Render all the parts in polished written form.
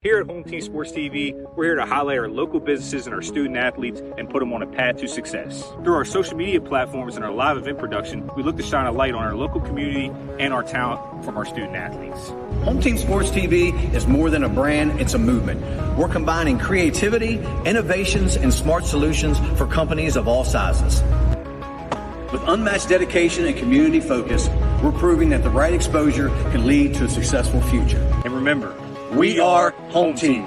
Here at Home Team Sports TV, we're here to highlight our local businesses and our student athletes and put them on a path to success. Through our social media platforms and our live event production, we look to shine a light on our local community and our talent from our student athletes. Home Team Sports TV is more than a brand, it's a movement. We're combining creativity, innovations, and smart solutions for companies of all sizes. With unmatched dedication and community focus, we're proving that the right exposure can lead to a successful future. And remember, we are Home Team.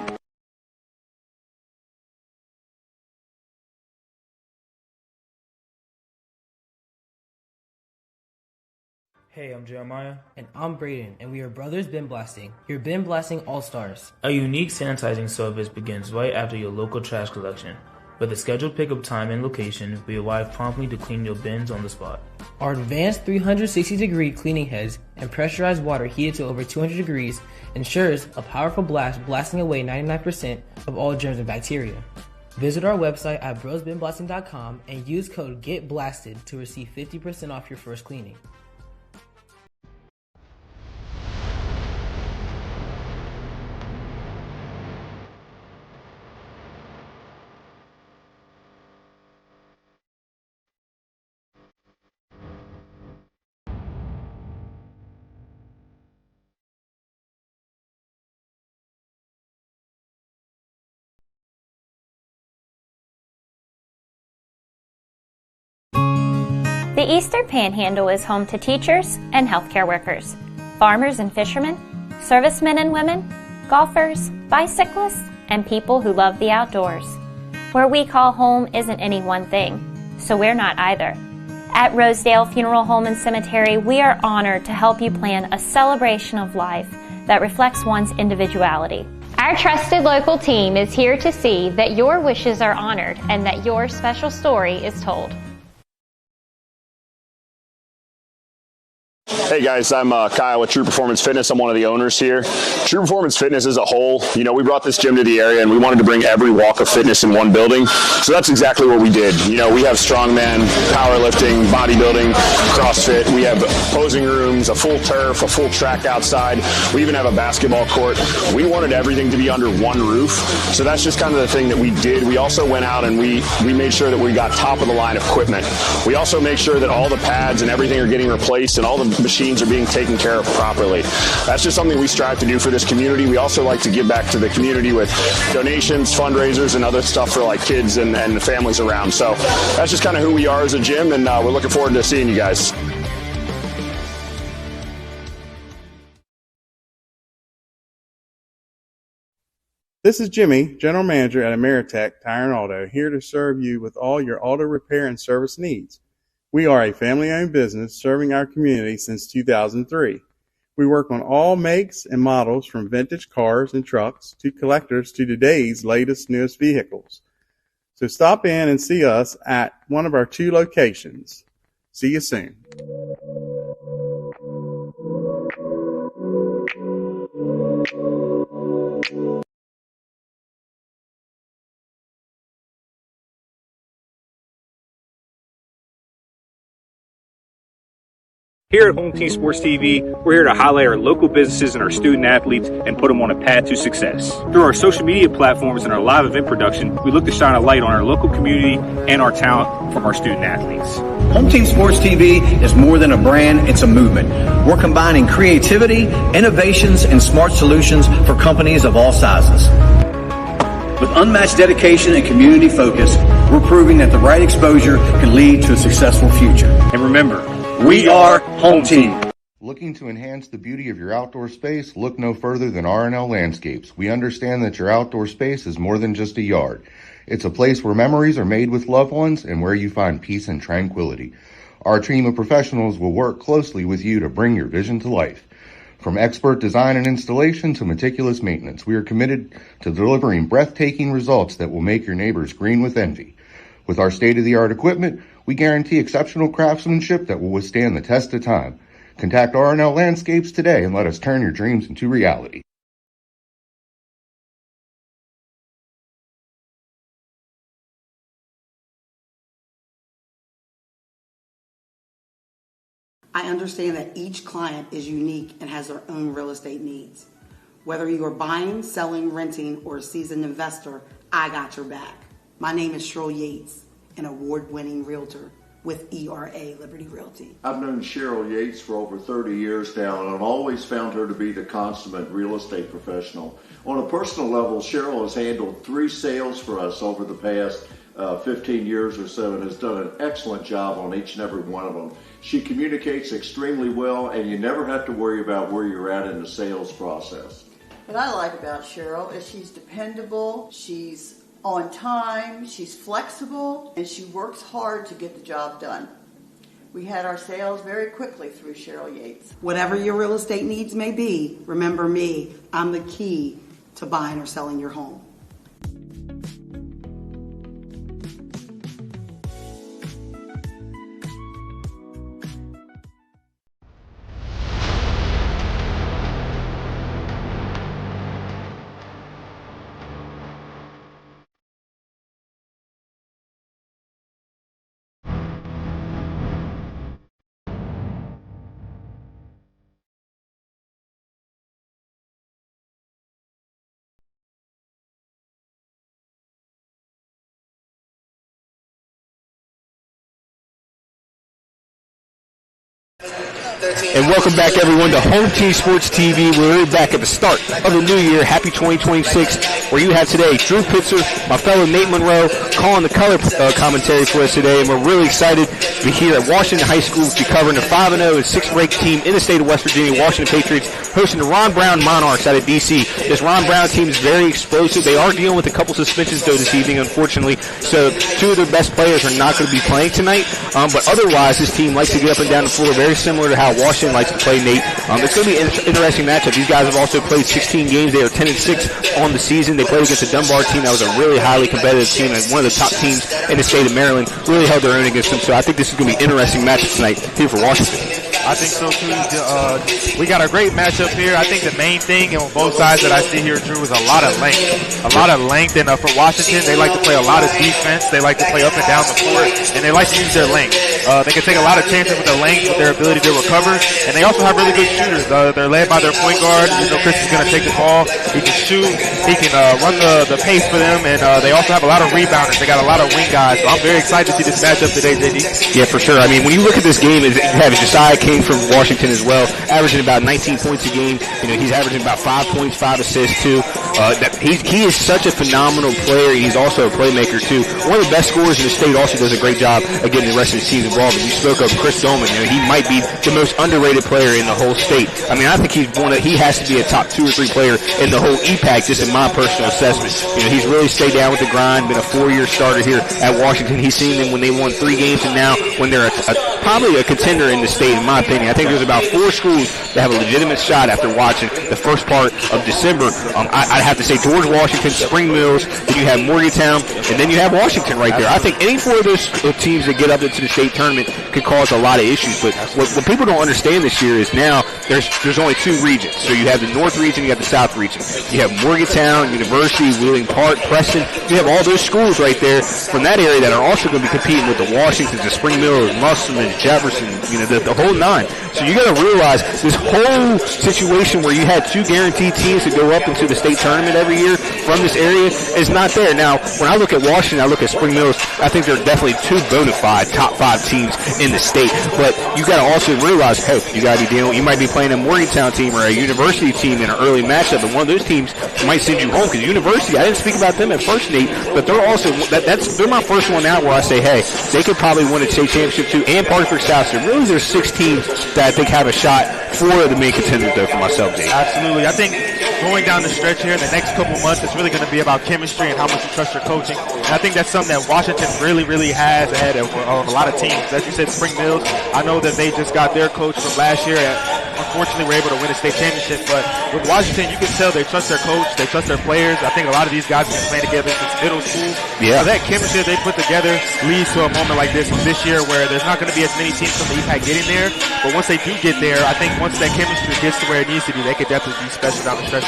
Hey, I'm Jeremiah. And I'm Braden, and we are Brothers Bin Blasting, your bin blasting all-stars. A unique sanitizing service begins right after your local trash collection. With a scheduled pickup time and location, we arrive promptly to clean your bins on the spot. Our advanced 360-degree cleaning heads and pressurized water heated to over 200 degrees ensures a powerful blast blasting away 99% of all germs and bacteria. Visit our website at brosbinblasting.com and use code GETBLASTED to receive 50% off your first cleaning. The Eastern Panhandle is home to teachers and healthcare workers, farmers and fishermen, servicemen and women, golfers, bicyclists, and people who love the outdoors. Where we call home isn't any one thing, so we're not either. At Rosedale Funeral Home and Cemetery, we are honored to help you plan a celebration of life that reflects one's individuality. Our trusted local team is here to see that your wishes are honored and that your special story is told. Hey guys, I'm Kyle with True Performance Fitness. I'm one of the owners here. True Performance Fitness as a whole, we brought this gym to the area and we wanted to bring every walk of fitness in one building. So that's exactly what we did. We have strongman, powerlifting, bodybuilding, CrossFit. We have posing rooms, a full turf, a full track outside. We even have a basketball court. We wanted everything to be under one roof. So that's just kind of the thing that we did. We also went out and we made sure that we got top of the line equipment. We also make sure that all the pads and everything are getting replaced and all the machines are being taken care of properly. That's just something we strive to do for this community. We also like to give back to the community with donations, fundraisers, and other stuff for like kids and the families around. So that's just kind of who we are as a gym, and we're looking forward to seeing you guys. This is Jimmy, General Manager at Ameritech Tire and Auto, here to serve you with all your auto repair and service needs. We are a family-owned business serving our community since 2003. We work on all makes and models from vintage cars and trucks to collectors to today's latest, newest vehicles. So stop in and see us at one of our 2 locations. See you soon. Here at Home Team Sports TV, we're here to highlight our local businesses and our student athletes and put them on a path to success. Through our social media platforms and our live event production, we look to shine a light on our local community and our talent from our student athletes. Home Team Sports TV is more than a brand, it's a movement. We're combining creativity, innovations, and smart solutions for companies of all sizes. With unmatched dedication and community focus, we're proving that the right exposure can lead to a successful future. And remember, we are Home Team. Looking to enhance the beauty of your outdoor space? Look no further than R&L Landscapes. We understand that your outdoor space is more than just a yard. It's a place where memories are made with loved ones and where you find peace and tranquility. Our team of professionals will work closely with you to bring your vision to life. From expert design and installation to meticulous maintenance, we are committed to delivering breathtaking results that will make your neighbors green with envy. With our state-of-the-art equipment, we guarantee exceptional craftsmanship that will withstand the test of time. Contact R&L Landscapes today and let us turn your dreams into reality. I understand that each client is unique and has their own real estate needs. Whether you are buying, selling, renting, or a seasoned investor, I got your back. My name is Cheryl Yates, an award-winning realtor with ERA Liberty Realty. I've known Cheryl Yates for over 30 years now, and I've always found her to be the consummate real estate professional. On a personal level, Cheryl has handled 3 sales for us over the past 15 years or so and has done an excellent job on each and every one of them. She communicates extremely well, and you never have to worry about where you're at in the sales process. What I like about Cheryl is she's dependable, she's on time, she's flexible, and she works hard to get the job done. We had our sales very quickly through Cheryl Yates. Whatever your real estate needs may be, remember me. I'm the key to buying or selling your home. And welcome back, everyone, to Home Team Sports TV. We're back at the start of the new year. Happy 2026, where you have today Drew Pitzer, my fellow Nate Monroe, calling the color commentary for us today. And we're really excited to be here at Washington High School to be covering the 5-0 and 6th-ranked team in the state of West Virginia, Washington Patriots, hosting the Ron Brown Monarchs out of D.C. This Ron Brown team is very explosive. They are dealing with a couple suspensions, though, this evening, unfortunately. So 2 of their best players are not going to be playing tonight. But otherwise, this team likes to get up and down the floor, very similar to how Washington likes to play, Nate. It's going to be an interesting matchup. These guys have also played 16 games. They are 10-6 on the season. They played against the Dunbar team that was a really highly competitive team and one of the top teams in the state of Maryland. Really held their own against them. So I think this is going to be an interesting matchup tonight here for Washington. I think so too. We got a great matchup here. I think the main thing on both sides that I see here, Drew, is a lot of length. And for Washington, they like to play a lot of defense. They like to play up and down the court, and they like to use their length. They can take a lot of chances with their length, with their ability to recover, and they also have really good shooters. They're led by their point guard. You know, Chris is going to take the ball. He can shoot. He can run the pace for them, and they also have a lot of rebounders. They got a lot of wing guys. So I'm very excited to see this matchup today, JD. Yeah, for sure. I mean, when you look at this game, you have Josiah King from Washington as well, averaging about 19 points a game. You know, he's averaging about 5 points, 5 assists too. He is such a phenomenal player. He's also a playmaker too. One of the best scorers in the state. Also does a great job of getting the rest of his team involved. And you spoke of Chris Dolman. You know, he might be the most underrated player in the whole state. I mean, I think he has to be a top 2 or 3 player in the whole EPAC, just in my personal assessment. You know, he's really stayed down with the grind, been a 4-year starter here at Washington. He's seen them when they won 3 games and now when they're probably a contender in the state, in my opinion. I think there's about 4 schools that have a legitimate shot after watching the first part of December. I'd have to say George Washington, Spring Mills, then you have Morgantown, and then you have Washington right there. I think any 4 of those teams that get up into the state tournament could cause a lot of issues. But what people don't understand this year is now there's only 2 regions. So you have the North region, you have the South region. You have Morgantown, University, Wheeling Park, Preston. You have all those schools right there from that area that are also going to be competing with the Washingtons, the Spring Mills, Musselman, Jefferson, you know, the whole 9. So you got to realize this whole situation where you had 2 guaranteed teams to go up into the state tournament every year from this area is not there. Now, when I look at Washington, I look at Spring Mills, I think they're definitely 2 bona fide top 5 teams in the state. But you got to also realize, hey, you got to be dealing. You might be playing a Morgantown team or a University team in an early matchup, and one of those teams might send you home because University. I didn't speak about them at first, Nate, but they're also they're my first one out where I say, hey, they could probably win a state championship too. And Parkersburg South. So really, there's 6 teams that I think have a shot for the main contenders, though, for myself, Dave. Absolutely. I think going down the stretch here in the next couple months, it's really going to be about chemistry and how much you trust your coaching. And I think that's something that Washington really, really has ahead of a lot of teams. As you said, Spring Mills, I know that they just got their coach from last year and unfortunately were able to win a state championship. But with Washington, you can tell they trust their coach, they trust their players. I think a lot of these guys have been playing together since middle school. Yeah. So that chemistry they put together leads to a moment like this year where there's not going to be as many teams from the EPAC getting there. But once they do get there, I think once that chemistry gets to where it needs to be, they could definitely be special down the stretch.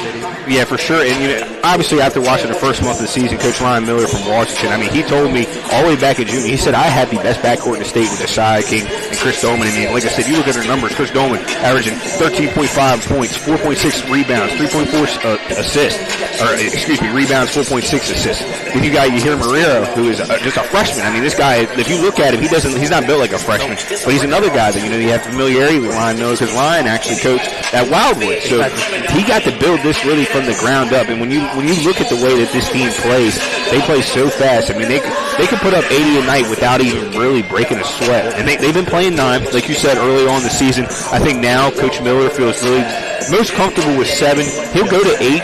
Yeah, for sure. And obviously after watching the first month of the season, Coach Ryan Miller from Washington, he told me all the way back in June, he said I had the best backcourt in the state with Asai King and Chris Dolman. And like I said, you look at their numbers, Chris Dolman averaging 13.5 points, 4.6 rebounds, 3.4 assists, rebounds, 4.6 assists. Then you got Yahir Marrero, who is just a freshman. This guy, if you look at him, he's not built like a freshman, but he's another guy that, you have familiarity with Ryan Miller because Ryan actually coached at Wildwood. So he got to build this really from the ground up. And when you look at the way that this team plays, they play so fast. They can put up 80 a night without even really breaking a sweat. And they've been playing 9, like you said, early on in the season. I think now Coach Miller feels really most comfortable with 7. He'll go to 8.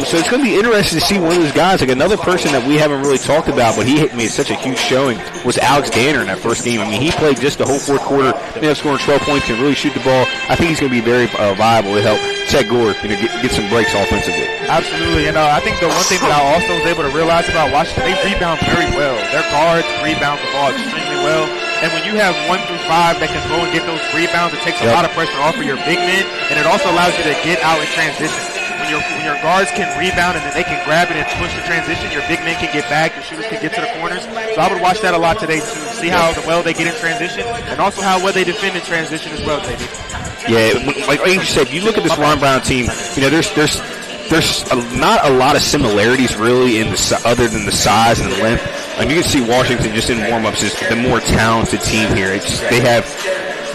So it's going to be interesting to see one of those guys. Like another person that we haven't really talked about, but he made such a huge showing, was Alex Danner in that first game. He played just the whole fourth quarter. Ended up scoring 12 points, can really shoot the ball. I think he's going to be very viable to help Chet Gore get some breaks offensively. Absolutely. And I think the one thing that I also was able to realize about Washington, they rebound very well. Their guards rebound the ball extremely well. And when you have 1 through 5 that can go and get those rebounds, it takes a lot of pressure off of your big men, and it also allows you to get out in transition. When your guards can rebound and then they can grab it and push the transition, your big men can get back, your shooters can get to the corners. So I would watch that a lot today too. See how well they get in transition and also how well they defend in transition as well, JD. Yeah, like you said, you look at this Ron Brown team, there's not a lot of similarities really other than the size and the length. You can see Washington just in warm-ups is the more talented team here. They have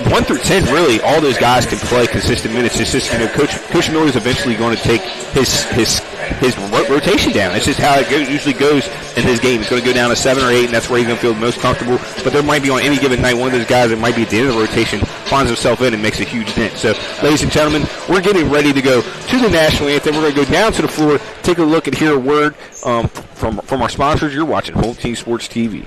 1 through 10, really, all those guys can play consistent minutes. It's just, Coach Miller is eventually going to take his rotation down. It's just how it usually goes in his game. He's going to go down to 7 or 8, and that's where he's going to feel the most comfortable. But there might be on any given night one of those guys that might be at the end of the rotation finds himself in and makes a huge dent. So, ladies and gentlemen, we're getting ready to go to the national anthem. We're going to go down to the floor, take a look and hear a word from our sponsors. You're watching Home Team Sports TV.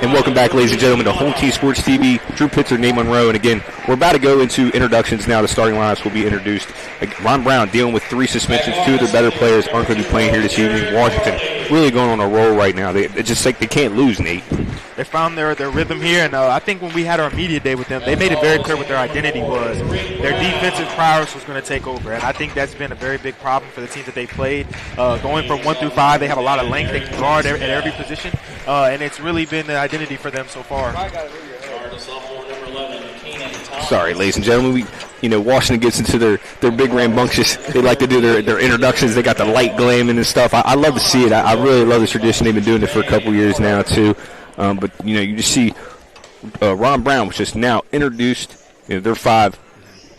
And welcome back, ladies and gentlemen, to Home Team Sports TV. Drew Pitzer, Nate Monroe, and again, we're about to go into introductions now. The starting lineups will be introduced. Ron Brown dealing with 3 suspensions. 2 of their better players aren't going to be playing here this evening. Washington really going on a roll right now. It's just like they can't lose, Nate. They found their rhythm here, and I think when we had our media day with them, they made it very clear what their identity was. Their defensive prowess was going to take over, and I think that's been a very big problem for the teams that they played. Going from 1 through 5, they have a lot of length. They can guard at every position, and it's really been the identity for them so far. Sorry, ladies and gentlemen, Washington gets into their big rambunctious, they like to do their introductions. They got the light glamming and stuff. I love to see it. I really love this tradition. They've been doing it for a couple years now too. But you just see Ron Brown was just now introduced. They're 5.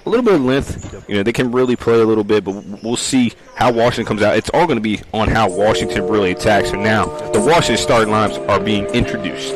A little bit of length. They can really play a little bit, but we'll see how Washington comes out. It's all going to be on how Washington really attacks. So now the Washington starting lineups are being introduced.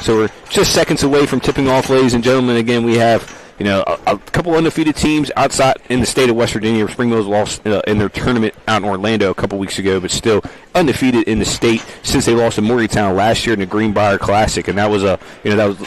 So we're just seconds away from tipping off, ladies and gentlemen. Again, we have a couple undefeated teams outside in the state of West Virginia. Spring Mills lost in their tournament out in Orlando a couple weeks ago, but still undefeated in the state since they lost to Morgantown last year in the Greenbrier Classic, and that was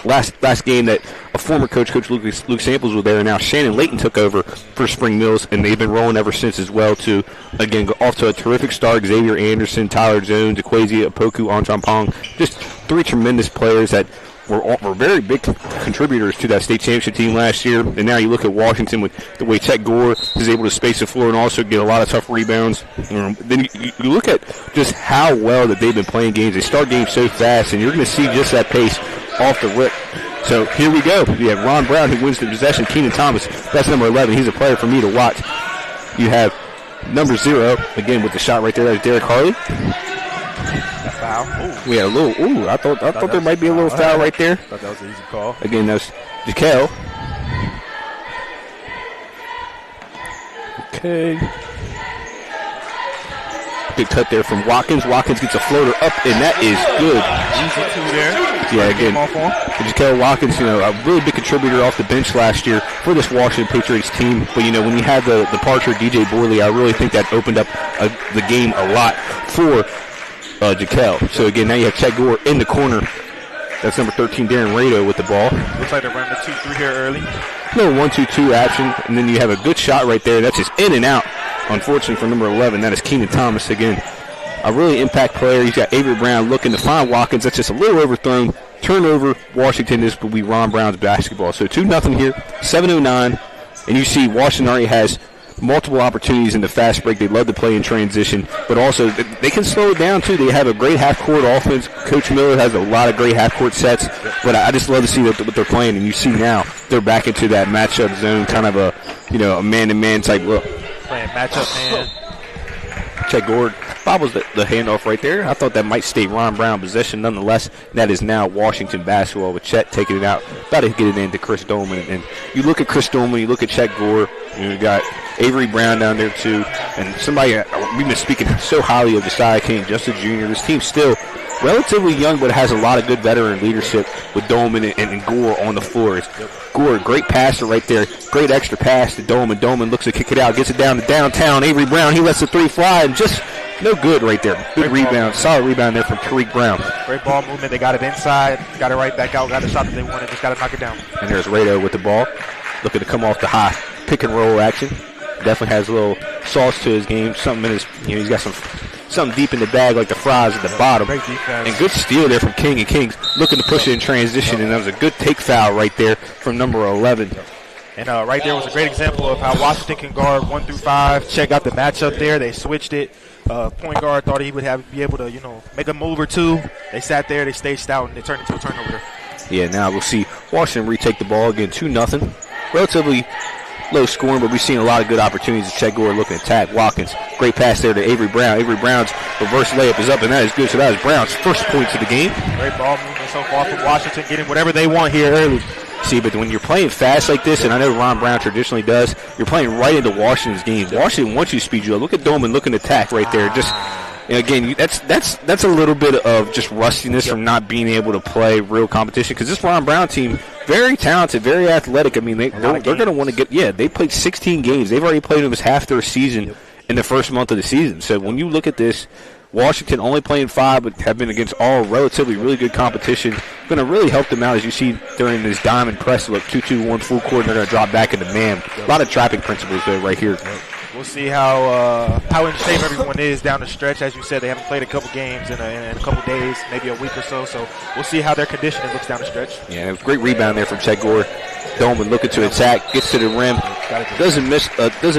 last game that a former Coach Luke Samples was there, and now Shannon Layton took over for Spring Mills, and they've been rolling ever since as well. To again go off to a terrific start. Xavier Anderson, Tyler Jones, Equasia Opoku, Anchampong, just 3 tremendous players that were very big contributors to that state championship team last year. And now you look at Washington with the way Chet Gore is able to space the floor and also get a lot of tough rebounds. Then you look at just how well that they've been playing games. They start games so fast, and you're going to see just that pace off the rip. So here we go. You have Ron Brown, who wins the possession. Keenan Thomas, that's number 11. He's a player for me to watch. You have number 0, again with the shot right there. That's Derek Harley. Foul. We had a little. I thought there might be a little foul right there. Thought that was an easy call. Again, that's Jaquel. Okay. Good cut there from Watkins. Watkins gets a floater up, and that is good. Easy 2 there. Yeah, again, Jaquel Watkins, a really big contributor off the bench last year for this Washington Patriots team. But, when you had the departure of DJ Borley, I really think that opened up the game a lot for Jaquel. So, again, now you have Chet Gore in the corner. That's number 13, Darren Rado, with the ball. Looks like they're running the 2-3 here early. A little 1-2-2 action, and then you have a good shot right there. That's just in and out. Unfortunately for number 11, that is Keenan Thomas again. A really impact player. He's got Avery Brown looking to find Watkins. That's just a little overthrown. Turnover. Washington, this will be Ron Brown's basketball. So 2-0 here, 7:09. And you see Washington already has multiple opportunities in the fast break. They love to play in transition, but also they can slow it down too. They have a great half-court offense. Coach Miller has a lot of great half-court sets, but I just love to see what they're playing. And you see now they're back into that matchup zone, kind of a man-to-man type look. Playing matchup man. Chet Gord bobbles the handoff right there. I thought that might stay Ron Brown possession. Nonetheless, that is now Washington basketball with Chet taking it out. About to get it into Chris Dolman. And you look at Chris Dolman, you look at Chet Gore, you got Avery Brown down there too. And somebody, we've been speaking so highly of Josiah King, just a junior. This team still relatively young, but has a lot of good veteran leadership with Dolman and Gore on the floor. Gore, great passer right there. Great extra pass to Dolman. Dolman looks to kick it out, gets it down to downtown. Avery Brown, he lets the three fly, and just no good right there. Good rebound. Solid rebound there from Tariq Brown. Great ball movement. They got it inside, got it right back out, got the shot that they wanted, just got to knock it down. And there's Rado with the ball, looking to come off the high pick and roll action. Definitely has a little sauce to his game. Something in his, he's got something deep in the bag like the fries at the bottom. Great defense. And good steal there from King, and King's looking to push it in transition, and that was a good take foul right there from number 11. And right there was a great example of how Washington can guard 1 through 5. Check out the matchup there. They switched it. Point guard thought he would be able to, make a move or two. They sat there, they stayed stout, and they turned into a turnover. Yeah, now we'll see Washington retake the ball again, 2-0. Relatively low scoring, but we've seen a lot of good opportunities. Chet Gore looking to attack Watkins. Great pass there to Avery Brown. Avery Brown's reverse layup is up, and that is good. So that is Brown's first points of the game. Great ball movement so far from Washington, getting whatever they want here early. See, but when you're playing fast like this, and I know Ron Brown traditionally does, you're playing right into Washington's game. Washington wants you to speed you up. Look at Dolman looking to attack right there. Just, again, that's a little bit of just rustiness from not being able to play real competition, because this Ron Brown team, very talented, very athletic. I mean, they're going to want to get, they played 16 games. They've already played almost half their season in the first month of the season. So when you look at this, Washington only playing 5, but have been against all relatively really good competition. Going to really help them out, as you see during this diamond press look, 2-2-1 full court, and they're going to drop back into man. A lot of trapping principles there right here. We'll see how in shape everyone is down the stretch. As you said, they haven't played a couple games in a couple days, maybe a week or so. So we'll see how their conditioning looks down the stretch. Yeah, great rebound there from Chet Gore. Dolman looking to attack, gets to the rim, doesn't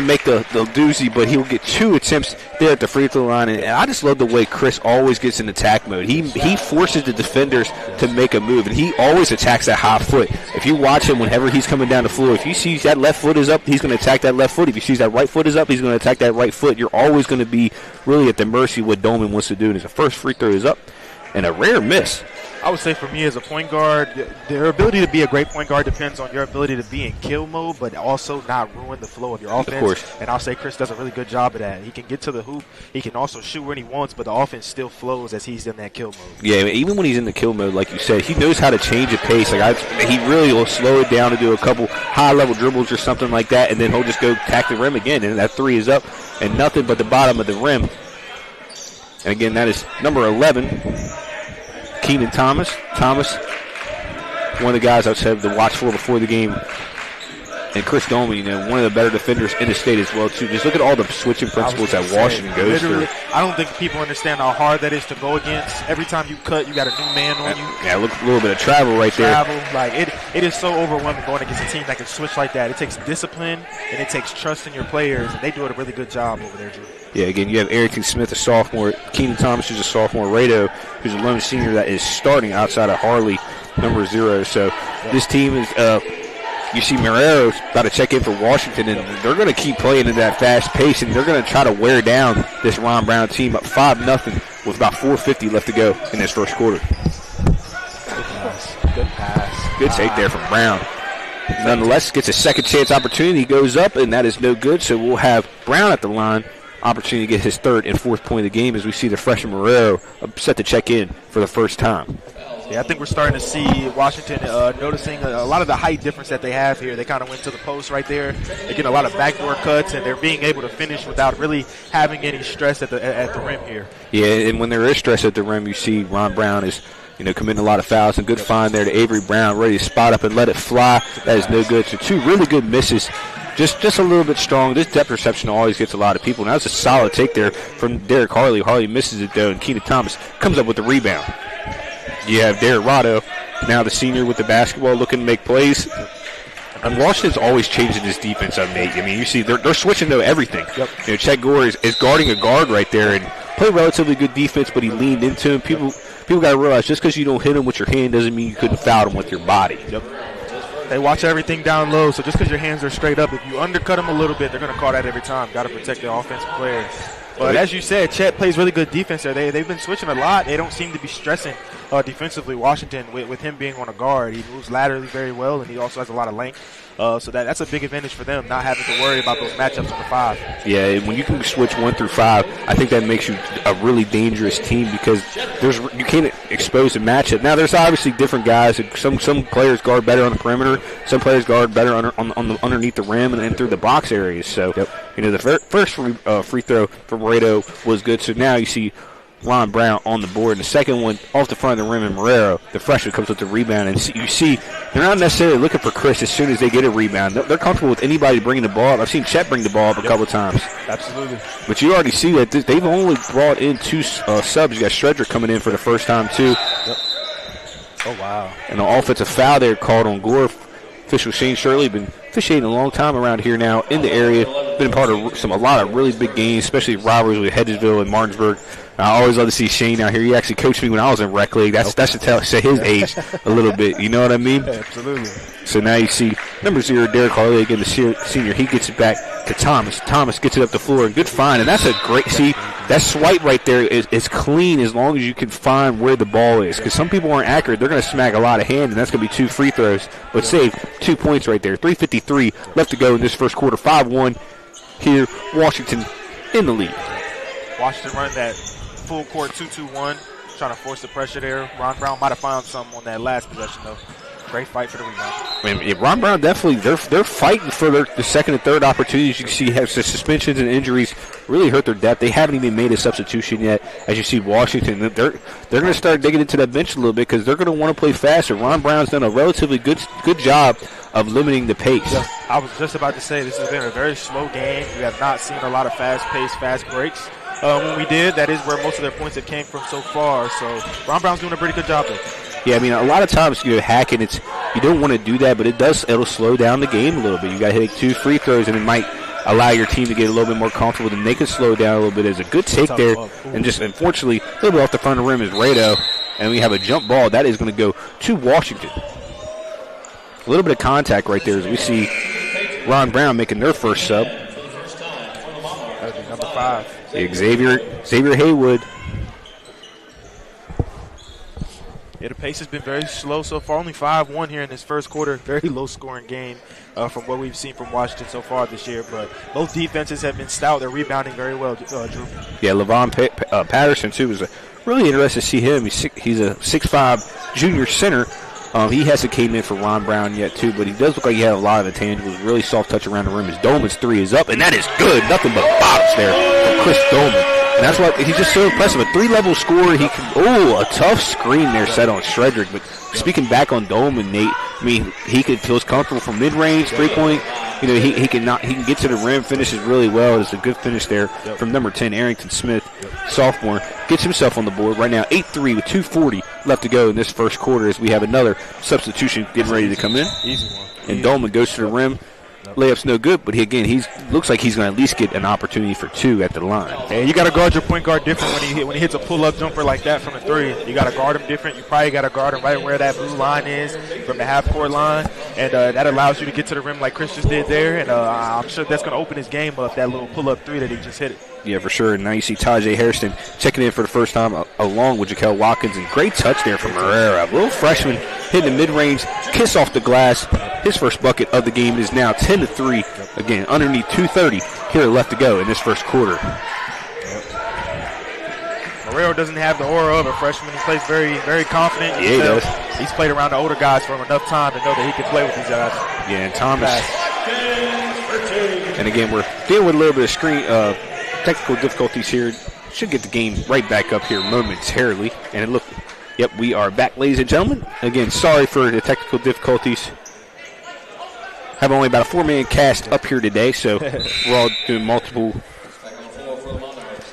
make the doozy, but he'll get 2 attempts there at the free throw line. And I just love the way Chris always gets in attack mode. He forces the defenders to make a move, and he always attacks that high foot. If you watch him whenever he's coming down the floor, if you see that left foot is up, he's going to attack that left foot. If you see that right foot is up, he's going to attack that right foot. You're always going to be really at the mercy of what Dolman wants to do. And his first free throw is up, and a rare miss. I would say for me as a point guard, their ability to be a great point guard depends on your ability to be in kill mode, but also not ruin the flow of your offense. Of course. And I'll say Chris does a really good job of that. He can get to the hoop. He can also shoot when he wants, but the offense still flows as he's in that kill mode. Yeah, even when he's in the kill mode, like you said, he knows how to change the pace. He really will slow it down to do a couple high-level dribbles or something like that, and then he'll just go attack the rim again, and that 3 is up, and nothing but the bottom of the rim. And again, that is number 11. Keenan Thomas. One of the guys I said to watch for before the game. And Chris Dolman, one of the better defenders in the state as well, too. Just look at all the switching principles that Washington goes through. I don't think people understand how hard that is to go against. Every time you cut, you got a new man on you. Yeah, look, a little bit of travel right there. Like it is so overwhelming going against a team that can switch like that. It takes discipline, and it takes trust in your players, and they do a really good job over there, Drew. Yeah, again, you have Eric Smith, a sophomore. Keenan Thomas, who's a sophomore. Rado, who's a lone senior that is starting outside of Harley, number 0. So this team is you see Marrero's about to check in for Washington, and they're going to keep playing at that fast pace, and they're going to try to wear down this Ron Brown team up 5-0 with about 4:50 left to go in this first quarter. Good pass. Good take there from Brown. Nonetheless, gets a second chance opportunity, goes up, and that is no good. So we'll have Brown at the line. Opportunity to get his 3rd and 4th point of the game as we see the freshman Marrero set to check in for the first time. Yeah, I think we're starting to see Washington noticing a lot of the height difference that they have here. They kind of went to the post right there. They get a lot of backdoor cuts, and they're being able to finish without really having any stress at the rim here. Yeah, and when there is stress at the rim, you see Ron Brown is committing a lot of fouls. And good find there to Avery Brown, ready to spot up and let it fly. That is no good. So 2 really good misses. Just a little bit strong. This depth perception always gets a lot of people. Now it's a solid take there from Derek Harley. Harley misses it, though, and Keenan Thomas comes up with the rebound. You have Derek Rado, now the senior with the basketball, looking to make plays. And Washington's always changing his defense up, Nate. I mean, you see they're switching to everything. Yep. Chet Gore is guarding a guard right there and played relatively good defense, but he leaned into him. People got to realize just because you don't hit him with your hand doesn't mean you couldn't foul him with your body. Yep. They watch everything down low, so just because your hands are straight up, if you undercut them a little bit, they're going to call that every time. Got to protect their offensive players. But as you said, Chet plays really good defense there. They've been switching a lot. They don't seem to be stressing defensively, Washington, with him being on a guard, he moves laterally very well, and he also has a lot of length. So that's a big advantage for them, not having to worry about those matchups on the 5. Yeah, when you can switch 1 through 5, I think that makes you a really dangerous team because you can't expose a matchup. Now, there's obviously different guys. Some players guard better on the perimeter. Some players guard better underneath the rim and through the box areas. So, the first free throw from Moreto was good. So now you see Ron Brown on the board. And the second one off the front of the rim, and Marrero, the freshman, comes with the rebound. And you see they're not necessarily looking for Chris as soon as they get a rebound. They're comfortable with anybody bringing the ball up. I've seen Chet bring the ball up a couple of times. Absolutely. But you already see that they've only brought in 2 subs. You got Shredder coming in for the first time, too. Yep. Oh, wow. And the offensive foul there called on Gore. Official Shane Shirley been officiating a long time around here now in the area. Been a part of a lot of really big games, especially rivalries with Hedgesville and Martinsburg. I always love to see Shane out here. He actually coached me when I was in rec league. That should say his age a little bit. You know what I mean? Absolutely. So now you see number 0, Derek Harley, again, the senior. He gets it back to Thomas. Thomas gets it up the floor, and good find. And that's a great, see, that swipe right there is clean as long as you can find where the ball is. Because some people aren't accurate. They're going to smack a lot of hand, and that's going to be 2 free throws. But save 2 points right there. 3:53 left to go in this first quarter. 5-1 here. Washington in the lead. Washington run that full court 2-2-1, trying to force the pressure there. Ron Brown might have found something on that last possession, though. Great fight for the rebound. Ron Brown definitely, they're fighting for the second and third opportunities. You can see have suspensions and injuries really hurt their depth. They haven't even made a substitution yet. As you see, Washington, they're going to start digging into that bench a little bit because they're going to want to play faster. Ron Brown's done a relatively good job of limiting the pace. Yeah, I was just about to say this has been a very slow game. We have not seen a lot of fast pace, fast breaks. When we did, that is where most of their points have came from so far. So Ron Brown's doing a pretty good job there. Yeah, I mean, a lot of times hacking, you don't want to do that, but it'll slow down the game a little bit. You got to hit 2 free throws, and it might allow your team to get a little bit more comfortable. Then they can slow down a little bit. There's a good take there, and just unfortunately a little bit off the front of the rim is Rado, and we have a jump ball that is going to go to Washington. A little bit of contact right there as we see Ron Brown making their first sub. That'd be number 5. Xavier Haywood. Yeah, the pace has been very slow so far. Only 5-1 here in this first quarter. Very low-scoring game from what we've seen from Washington so far this year. But both defenses have been stout. They're rebounding very well, Drew. Yeah, Levon Patterson, too, was really interesting to see him. He's a 6'5 junior center. He hasn't came in for Ron Brown yet, too, but he does look like he had a lot of intangibles. Really soft touch around the rim. His Dolman's 3 is up, and that is good. Nothing but bops there from Chris Dolman. And that's why he's just so impressive. A 3-level scorer. He can, a tough screen there set on Shredrick. But speaking back on Dolman, Nate, I mean, he feels comfortable from mid-range, 3-point. You know, he can get to the rim, finishes really well. It's a good finish there from number 10, Arrington Smith, sophomore. Gets himself on the board right now, 8-3 with 2:40 left to go in this first quarter as we have another substitution getting ready to come in. Easy one. And Dolman goes to the rim. Layup's no good, but he looks like he's going to at least get an opportunity for 2 at the line. And you got to guard your point guard different when he hits a pull-up jumper like that from the 3. You got to guard him different. You probably got to guard him right where that blue line is from the half-court line, and that allows you to get to the rim like Chris just did there. And I'm sure that's going to open his game up, that little pull-up 3 that he just hit it. Yeah, for sure. And now you see Tajay Hairston checking in for the first time along with Jaquel Watkins. And great touch there from Herrera. Little freshman hitting the mid-range, kiss off the glass. His first bucket of the game is now 10-3. Again, underneath 2:30 here left to go in this first quarter. Marrero doesn't have the aura of a freshman. He plays very, very confident. Yeah, he does. He's played around the older guys for enough time to know that he can play with these guys. Yeah, and Thomas. And again, we're dealing with a little bit of screen technical difficulties here. Should get the game right back up here momentarily. And yep, we are back, ladies and gentlemen. Again, sorry for the technical difficulties. Have only about a 4-man cast up here today, so we're all doing multiple.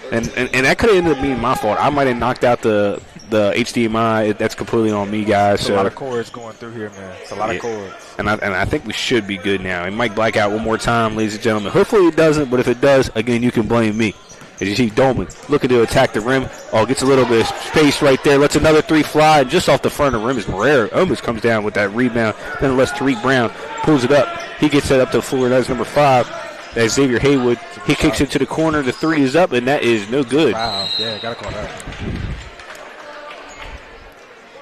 And that could have ended up being my fault. I might have knocked out the HDMI. That's completely on me, guys. It's a lot of cords going through here, man. It's a lot of cords. And I think we should be good now. It might black out one more time, ladies and gentlemen. Hopefully it doesn't, but if it does, again, you can blame me. As you see Dolman looking to attack the rim. Gets a little bit of space right there. Lets another 3 fly. And just off the front of the rim is Marrero. Almost comes down with that rebound. Then lets Tariq Brown pulls it up. He gets it up to the floor. That's number 5. That's Xavier Haywood. He kicks it to the corner. The 3 is up, and that is no good. Wow. Yeah, got to call that.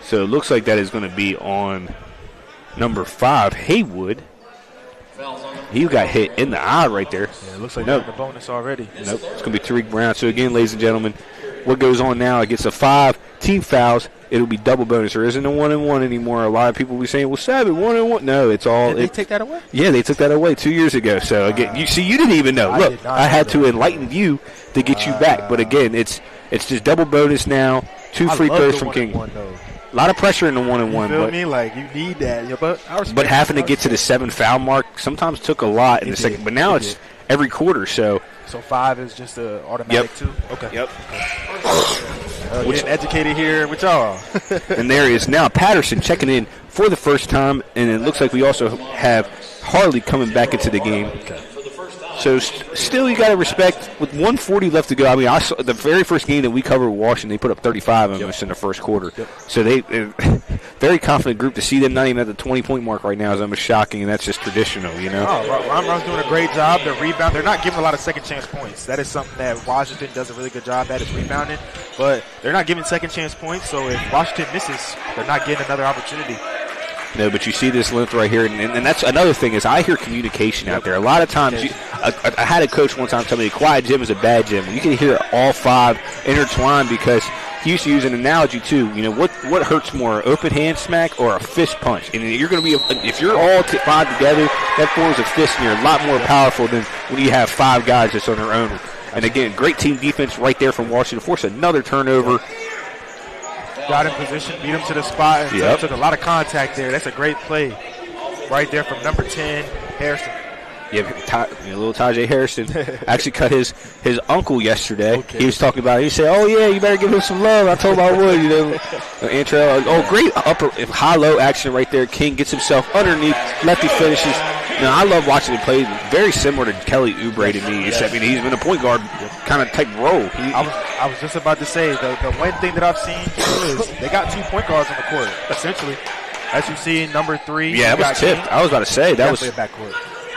So it looks like that is going to be on number 5, Haywood. He got hit in the eye right there. Yeah, it looks like the bonus already. Nope, it's going to be Tariq Brown. So again, ladies and gentlemen, what goes on now, it gets a 5 team fouls. It'll be double bonus. There isn't a 1-and-1 anymore. A lot of people will be saying, well, 7, 1-and-1. No, it's all. Did they take that away? Yeah, they took that away 2 years ago. So again, you didn't even know. Look, I had to enlighten you to get you back. But again, it's just double bonus now. 2 free throws from King. A lot of pressure in the 1-and-1. You feel me? Like, you need that. Yeah, but having to get to the 7 foul mark sometimes took a lot in the second. But now it's every quarter. So 5 is just an automatic 2? Okay. Yep. Getting educated here with y'all. And there is now Patterson checking in for the first time. And it looks like we also have Harley coming back into the game. Okay. So still, you got to respect with 1:40 left to go. I mean, I saw the very first game that we covered with Washington. They put up 35 on us in the first quarter. So they very confident group. To see them not even at the 20-point mark right now is almost shocking, and that's just traditional, you know. Ron Brown's doing a great job. The rebound, they're not giving a lot of second chance points. That is something that Washington does a really good job at, is rebounding. But they're not giving second chance points. So if Washington misses, they're not getting another opportunity. No, but you see this length right here, and that's another thing is I hear communication out there. A lot of times, I had a coach one time tell me a quiet gym is a bad gym. You can hear all 5 intertwined because he used to use an analogy too. You know, what hurts more, open hand smack or a fist punch? And you're going to be, if you're all 5 together, that forms a fist, and you're a lot more powerful than when you have 5 guys just on their own. And again, great team defense right there from Washington. Force another turnover. Got in position, beat him to the spot, and took a lot of contact there. That's a great play right there from number 10, Harrison. Yeah, little Tajay Harrison actually cut his uncle yesterday. Okay. He was talking about it. He said, oh, yeah, you better give him some love. I told him I would, you know. Antrell, great high-low action right there. King gets himself underneath. Lefty finishes. Now, I love watching him play. Very similar to Kelly Oubre to me. Except, I mean, he's been a point guard kind of type role. I was just about to say, the one thing that I've seen is they got 2 point guards on the court, essentially. As you see, number 3. Yeah, that was tipped. I was about to say. That was a backcourt.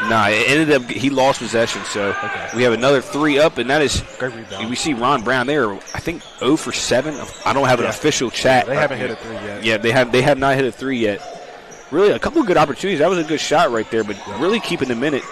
Nah, it ended up he lost possession, so we have another 3 up, and that is great rebound. We see Ron Brown there, I think 0 for 7. I don't have an official chat. They haven't hit a 3 yet. Yeah, they have not hit a 3 yet. Really, a couple of good opportunities. That was a good shot right there, but really keeping the minute.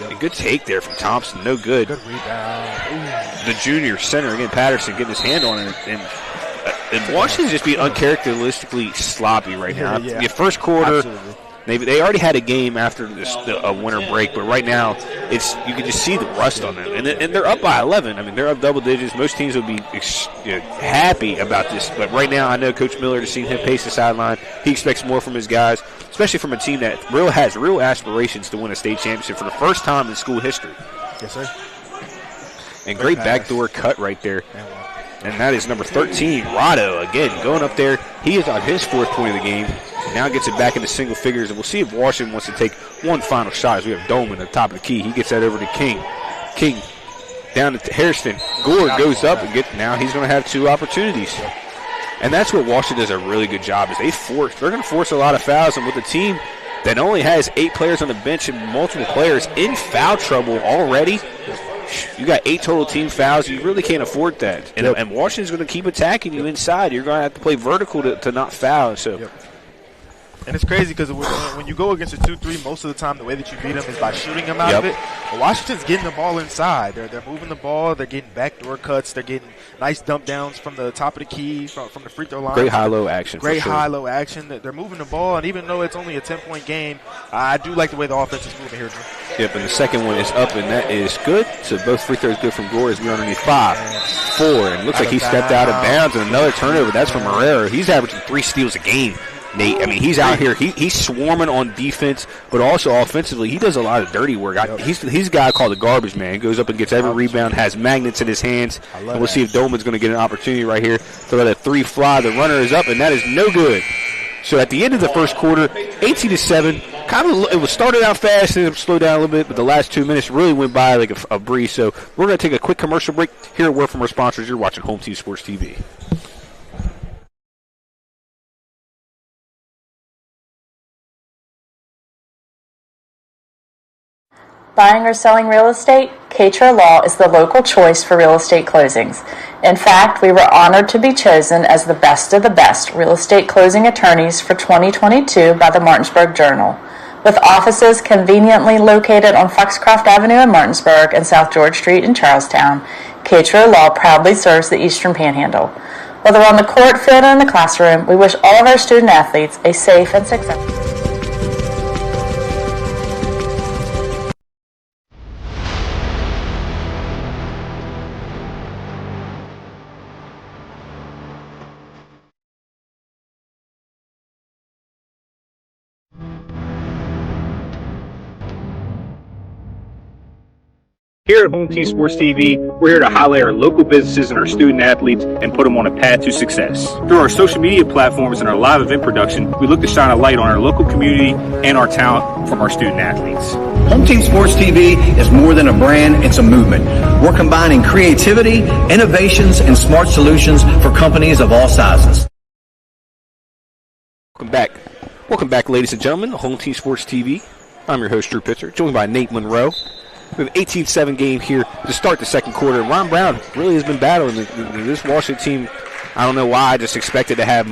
A good take there from Thompson, no good. Good rebound. The junior center again, Patterson getting his hand on it, and Washington's just being uncharacteristically sloppy right now. The first quarter. Absolutely. They already had a game after a winter break, but right now you can just see the rust on them, and they're up by 11. I mean, they're up double digits. Most teams would be happy about this, but right now I know Coach Miller has seen him pace the sideline. He expects more from his guys, especially from a team that has real aspirations to win a state championship for the first time in school history. Yes, sir. And great backdoor cut right there. And that is number 13, Rado, again, going up there. He is on his 4th point of the game. Now gets it back into single figures, and we'll see if Washington wants to take one final shot as we have Dolman at the top of the key. He gets that over to King. King down to Hairston. Gore goes up, and now he's going to have 2 opportunities. And that's what Washington does a really good job is they're going to force a lot of fouls, and with a team that only has 8 players on the bench and multiple players in foul trouble already, you got 8 total team fouls. You really can't afford that. And Washington's going to keep attacking you inside. You're going to have to play vertical to not foul. So. And it's crazy because when you go against a 2-3, most of the time the way that you beat them is by shooting them out of it. But Washington's getting the ball inside. They're moving the ball. They're getting backdoor cuts. They're getting nice dump downs from the top of the key, from the free throw line. Great high-low action. Great high-low action. They're moving the ball, and even though it's only a 10-point game, I do like the way the offense is moving here, Drew. Yep, and the second one is up, and that is good. So both free throws good from Gore as we're underneath 5, 4, and looks like he stepped out of bounds, and another turnover. That's from Herrera. He's averaging 3 steals a game. Nate, I mean, he's out here. He's swarming on defense, but also offensively, he does a lot of dirty work. He's a guy called the garbage man. He goes up and gets every rebound, has magnets in his hands. And we'll see if Dolman's going to get an opportunity right here to let a 3 fly. The runner is up, and that is no good. So at the end of the first quarter, 18-7. It was started out fast and it slowed down a little bit, but the last 2 minutes really went by like a breeze. So we're going to take a quick commercial break. Hear a word from our sponsors. You're watching Home Team Sports TV. Buying or selling real estate? Katra Law is the local choice for real estate closings. In fact, we were honored to be chosen as the best of the best real estate closing attorneys for 2022 by the Martinsburg Journal. With offices conveniently located on Foxcroft Avenue in Martinsburg and South George Street in Charlestown, Katra Law proudly serves the Eastern Panhandle. Whether on the court, field, or in the classroom, we wish all of our student athletes a safe and successful. Here at Home Team Sports TV, we're here to highlight our local businesses and our student athletes and put them on a path to success. Through our social media platforms and our live event production, we look to shine a light on our local community and our talent from our student athletes. Home Team Sports TV is more than a brand, it's a movement. We're combining creativity, innovations, and smart solutions for companies of all sizes. Welcome back, ladies and gentlemen, to Home Team Sports TV. I'm your host, Drew Pitzer, joined by Nate Monroe. We have an 18-7 game here to start the second quarter. Ron Brown really has been battling this Washington team. I don't know why. I just expected to have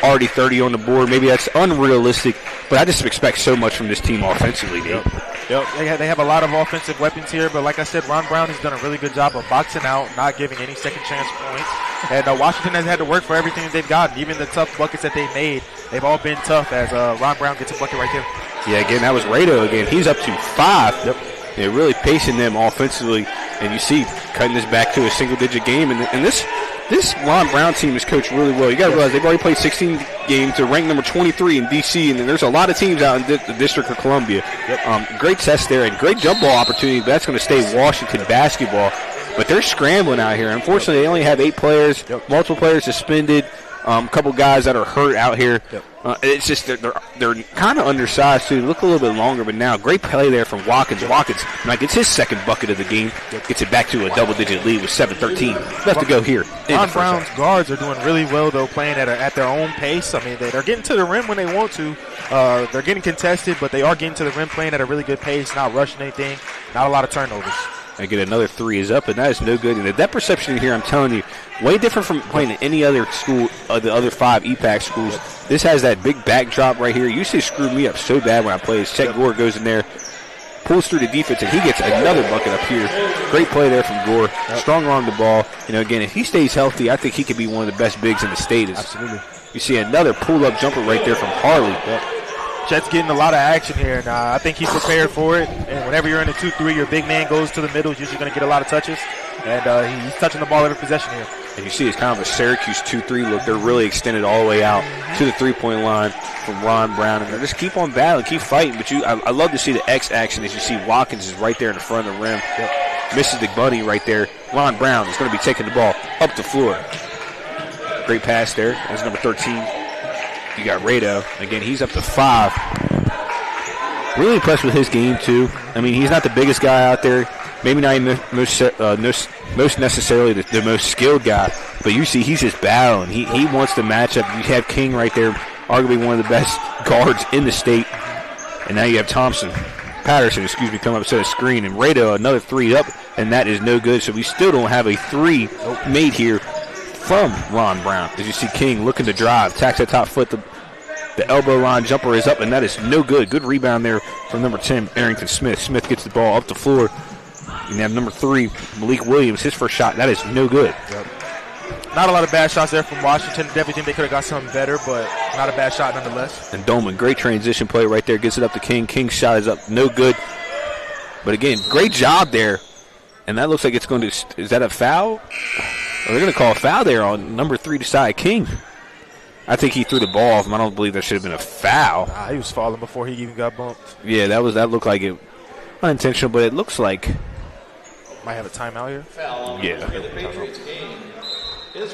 already 30 on the board. Maybe that's unrealistic, but I just expect so much from this team offensively, Nate. Yep. They have a lot of offensive weapons here, but like I said, Ron Brown has done a really good job of boxing out, not giving any second chance points. And Washington has had to work for everything that they've gotten. Even the tough buckets that they made, they've all been tough as Ron Brown gets a bucket right there. Yeah, again, that was Rado again. He's up to 5. Yep. Yeah, really pacing them offensively, and you see cutting this back to a single-digit game. And this Ron Brown team is coached really well. You got to realize they've already played 16 games. They're ranked number 23 in D.C., and there's a lot of teams out in the District of Columbia. Yep. Great test there and great jump ball opportunity, but that's going to stay Washington basketball. But they're scrambling out here. Unfortunately, they only have 8 players, multiple players suspended, a couple guys that are hurt out here. Yep. It's just they're kind of undersized too. They look a little bit longer, but now great play there from Watkins. Watkins gets his second bucket of the game, gets it back to a double-digit lead with 7:13 left to go here. Ron Brown's guards are doing really well though, playing at their own pace. I mean, they're getting to the rim when they want to. They're getting contested, but they are getting to the rim, playing at a really good pace, not rushing anything, not a lot of turnovers. I get another 3 is up, and that is no good. And that perception here, I'm telling you, way different from playing at any other school, the other 5 EPAC schools. This has that big backdrop right here. Used to screw me up so bad when I played. Chet Gore goes in there, pulls through the defense, and he gets another bucket up here. Great play there from Gore. Strong arm the ball. Again, if he stays healthy, I think he could be one of the best bigs in the state. Absolutely. You see another pull-up jumper right there from Harley. Chet's getting a lot of action here, and I think he's prepared for it. And whenever you're in a 2-3, your big man goes to the middle. He's usually going to get a lot of touches. And he's touching the ball every possession here. And you see it's kind of a Syracuse 2-3 look. They're really extended all the way out to the three-point line from Ron Brown. And they just keep on battling, keep fighting. But I love to see the X action as you see Watkins is right there in the front of the rim. Misses the bunny right there. Ron Brown is going to be taking the ball up the floor. Great pass there. That's number 13. You got Rado. Again, he's up to 5. Really impressed with his game, too. I mean, he's not the biggest guy out there. Maybe not even most necessarily the most skilled guy. But you see he's just battling. He wants to match up. You have King right there, arguably one of the best guards in the state. And now you have Patterson, come up, set a screen. And Rado, another 3 up, and that is no good. So we still don't have a 3 made here from Ron Brown. As you see King looking to drive, tacks that top foot. The elbow line jumper is up, and that is no good. Good rebound there from number 10, Arrington Smith. Smith gets the ball up the floor. And you have number 3, Malik Williams, his first shot. That is no good. Not a lot of bad shots there from Washington. Definitely think they could have got something better, but not a bad shot nonetheless. And Dolman, great transition play right there. Gets it up to King. King's shot is up, no good. But again, great job there. And that looks like it's going to – is that a foul? Or they're going to call a foul there on number 3 to side King. I think he threw the ball off him. I don't believe that should have been a foul. He was falling before he even got bumped. Yeah, that looked like it unintentional, but it looks like might have a timeout here. Yeah.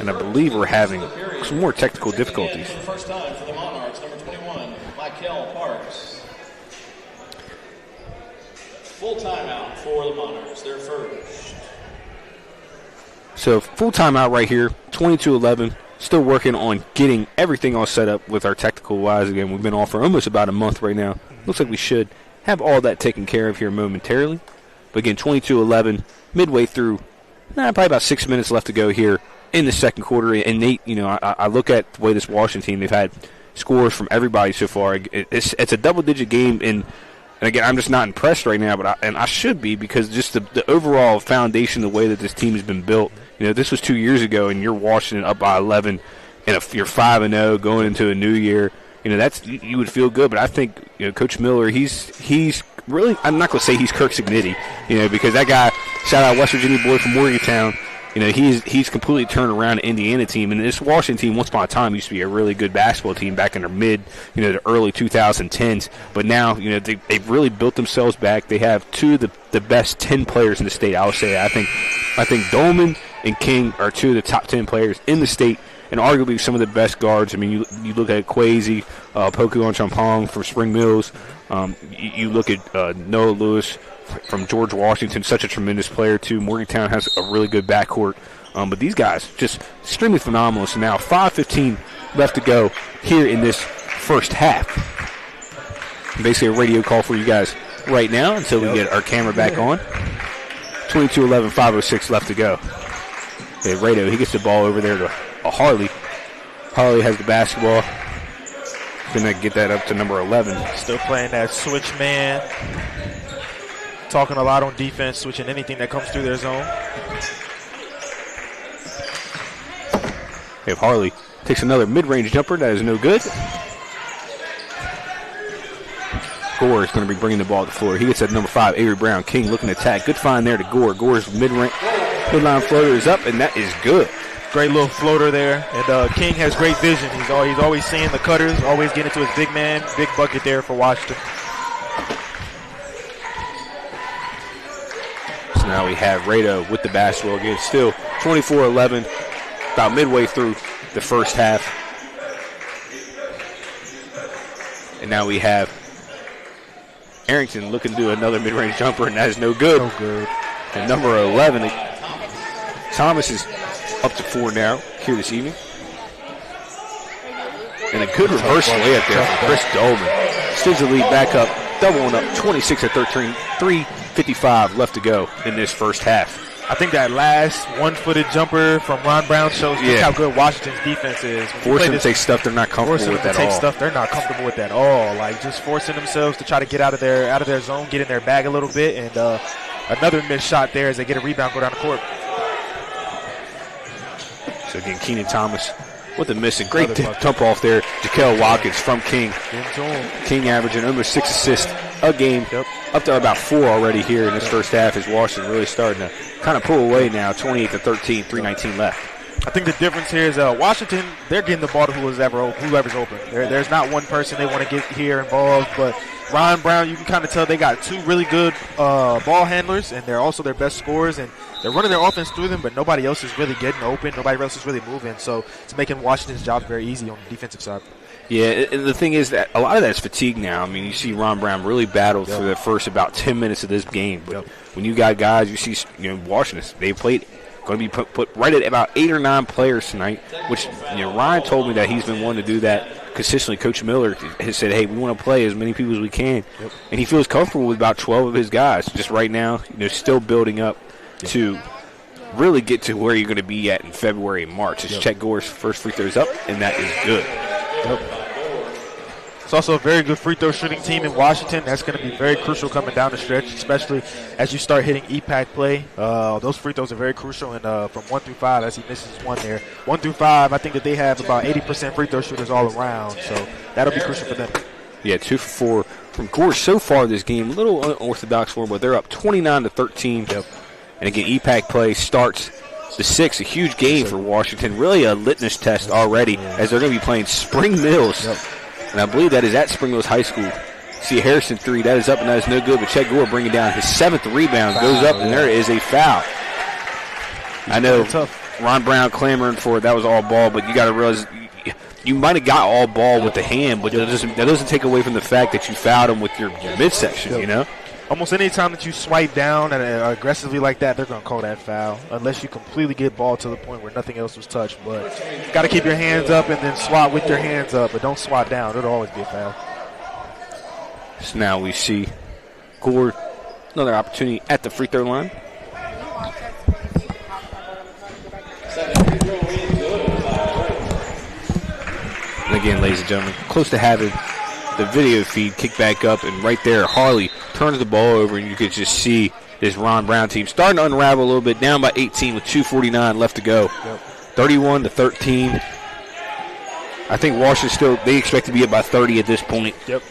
And I believe we're having some more technical difficulties. First time for the Monarchs, number 21, Michael Parks. Full timeout for the Monarchs. They're first. So full timeout right here, 22-11. Still working on getting everything all set up with our technical wise. Again, we've been off for almost about a month right now. Looks like we should have all that taken care of here momentarily. But again, 22-11, midway through, probably about 6 minutes left to go here in the second quarter. And Nate, I look at the way this Washington team, they've had scores from everybody so far. It's a double-digit game, and again, I'm just not impressed right now, but I should be, because just the overall foundation, the way that this team has been built. This was 2 years ago, and you're Washington up by 11, and if you're 5-0 going into a new year, that's you would feel good. But I think Coach Miller, he's really, I'm not going to say he's Kirk Cignetti, because that guy, shout out West Virginia boy from Morgantown, he's completely turned around the Indiana team. And this Washington team, once upon a time, used to be a really good basketball team back in their the early 2010s. But now, they've really built themselves back. They have two of the best 10 players in the state, I would say. I think Dolman and King are two of the top 10 players in the state, and arguably some of the best guards. I mean, you look at Kwesi, Poku Champong from Spring Mills. You look at Noah Lewis from George Washington, such a tremendous player, too. Morgantown has a really good backcourt. But these guys, just extremely phenomenal. So now 5:15 left to go here in this first half. Basically a radio call for you guys right now until we get our camera back on. 22-11, 5:06 left to go. Okay, Rado, he gets the ball over there to Harley. Harley has the basketball. Gonna get that up to number 11. Still playing that switch man. Talking a lot on defense, switching anything that comes through their zone. If Harley takes another mid-range jumper, that is no good. Gore is going to be bringing the ball to the floor. He gets at number 5, Avery Brown. King looking to attack. Good find there to Gore. Gore's midline floater is up, and that is good. Great little floater there. And King has great vision. He's always seeing the cutters, always getting to his big man. Big bucket there for Washington. So now we have Rado with the basketball again. Still 24-11, about midway through the first half. And now we have Arrington looking to do another mid-range jumper, and that is no good. No good. And number 11, Thomas is up to 4 now here this evening. And a good reverse layup there from Chris Dolman. Extends the lead back up, doubling up 26-13, 3:55 left to go in this first half. I think that last one-footed jumper from Ron Brown shows just how good Washington's defense is. Forcing them to take stuff they're not comfortable with at all. Take stuff they're not comfortable with at all. Like just forcing themselves to try to get out of their zone, get in their bag a little bit, and another missed shot there as they get a rebound, go down the court. So again, Keenan Thomas with a miss. And great dump off there. Jaquel Watkins from King. King averaging almost 6 assists a game. Up to about 4 already here in this first half as Washington really starting to kind of pull away now. 28-13, 3:19 left. I think the difference here is Washington, they're getting the ball to whoever's open. There's not one person they want to get here involved, but Ron Brown, you can kind of tell they got 2 really good ball handlers, and they're also their best scorers, and they're running their offense through them, but nobody else is really getting open. Nobody else is really moving, so it's making Washington's job very easy on the defensive side. Yeah, and the thing is that a lot of that is fatigue now. I mean, you see Ron Brown really battled for the first about 10 minutes of this game, but when you got guys, you see Washington, they played going to be put right at about 8 or 9 players tonight, which Ryan told me that he's been wanting to do that consistently. Coach Miller has said, hey, we want to play as many people as we can, and he feels comfortable with about 12 of his guys. Just right now, still building up to really get to where you're going to be at in February and March. It's Chet Gore's first free throws up, and that is good. It's also a very good free throw shooting team in Washington. That's going to be very crucial coming down the stretch, especially as you start hitting EPAC play. Those free throws are very crucial, and from 1 through 5, as he misses one there. 1 through 5, I think that they have about 80% free throw shooters all around, so that'll be crucial for them. Yeah, 2 for 4 from Gore so far this game. A little unorthodox for them, but they're up 29-13. And again, EPAC play starts the 6th, a huge game for Washington. Really a litmus test already as they're going to be playing Spring Mills. And I believe that is at Spring Mills High School. See a Harrison 3, that is up and that is no good, but Chet Gore bringing down his 7th rebound, goes up, and there is a foul. I know Ron Brown clamoring for it, that was all ball, but you got to realize you might have got all ball with the hand, but that doesn't take away from the fact that you fouled him with your midsection, Almost any time that you swipe down and aggressively like that, they're going to call that foul, unless you completely get ball to the point where nothing else was touched. But got to keep your hands up and then swat with your hands up, but don't swat down. It'll always be a foul. So now we see Gore, another opportunity at the free throw line. And again, ladies and gentlemen, close to having the video feed kick back up, and right there, Harley turns the ball over, and you could just see this Ron Brown team starting to unravel a little bit, down by 18 with 2:49 left to go. 31-13. I think Washington they expect to be up by 30 at this point. Yep.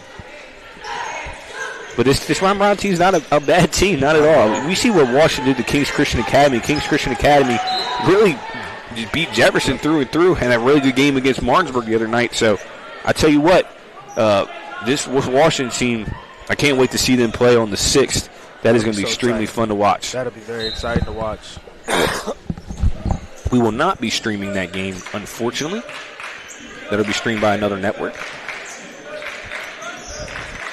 But this Ron Brown team is not a bad team, not at all. I mean, we see what Washington did to Kings Christian Academy. Kings Christian Academy really just beat Jefferson through and through, and had a really good game against Martinsburg the other night. So I tell you what, this Washington team, I can't wait to see them play on the 6th. That is going to be extremely fun to watch. That'll be very exciting to watch. We will not be streaming that game, unfortunately. That'll be streamed by another network.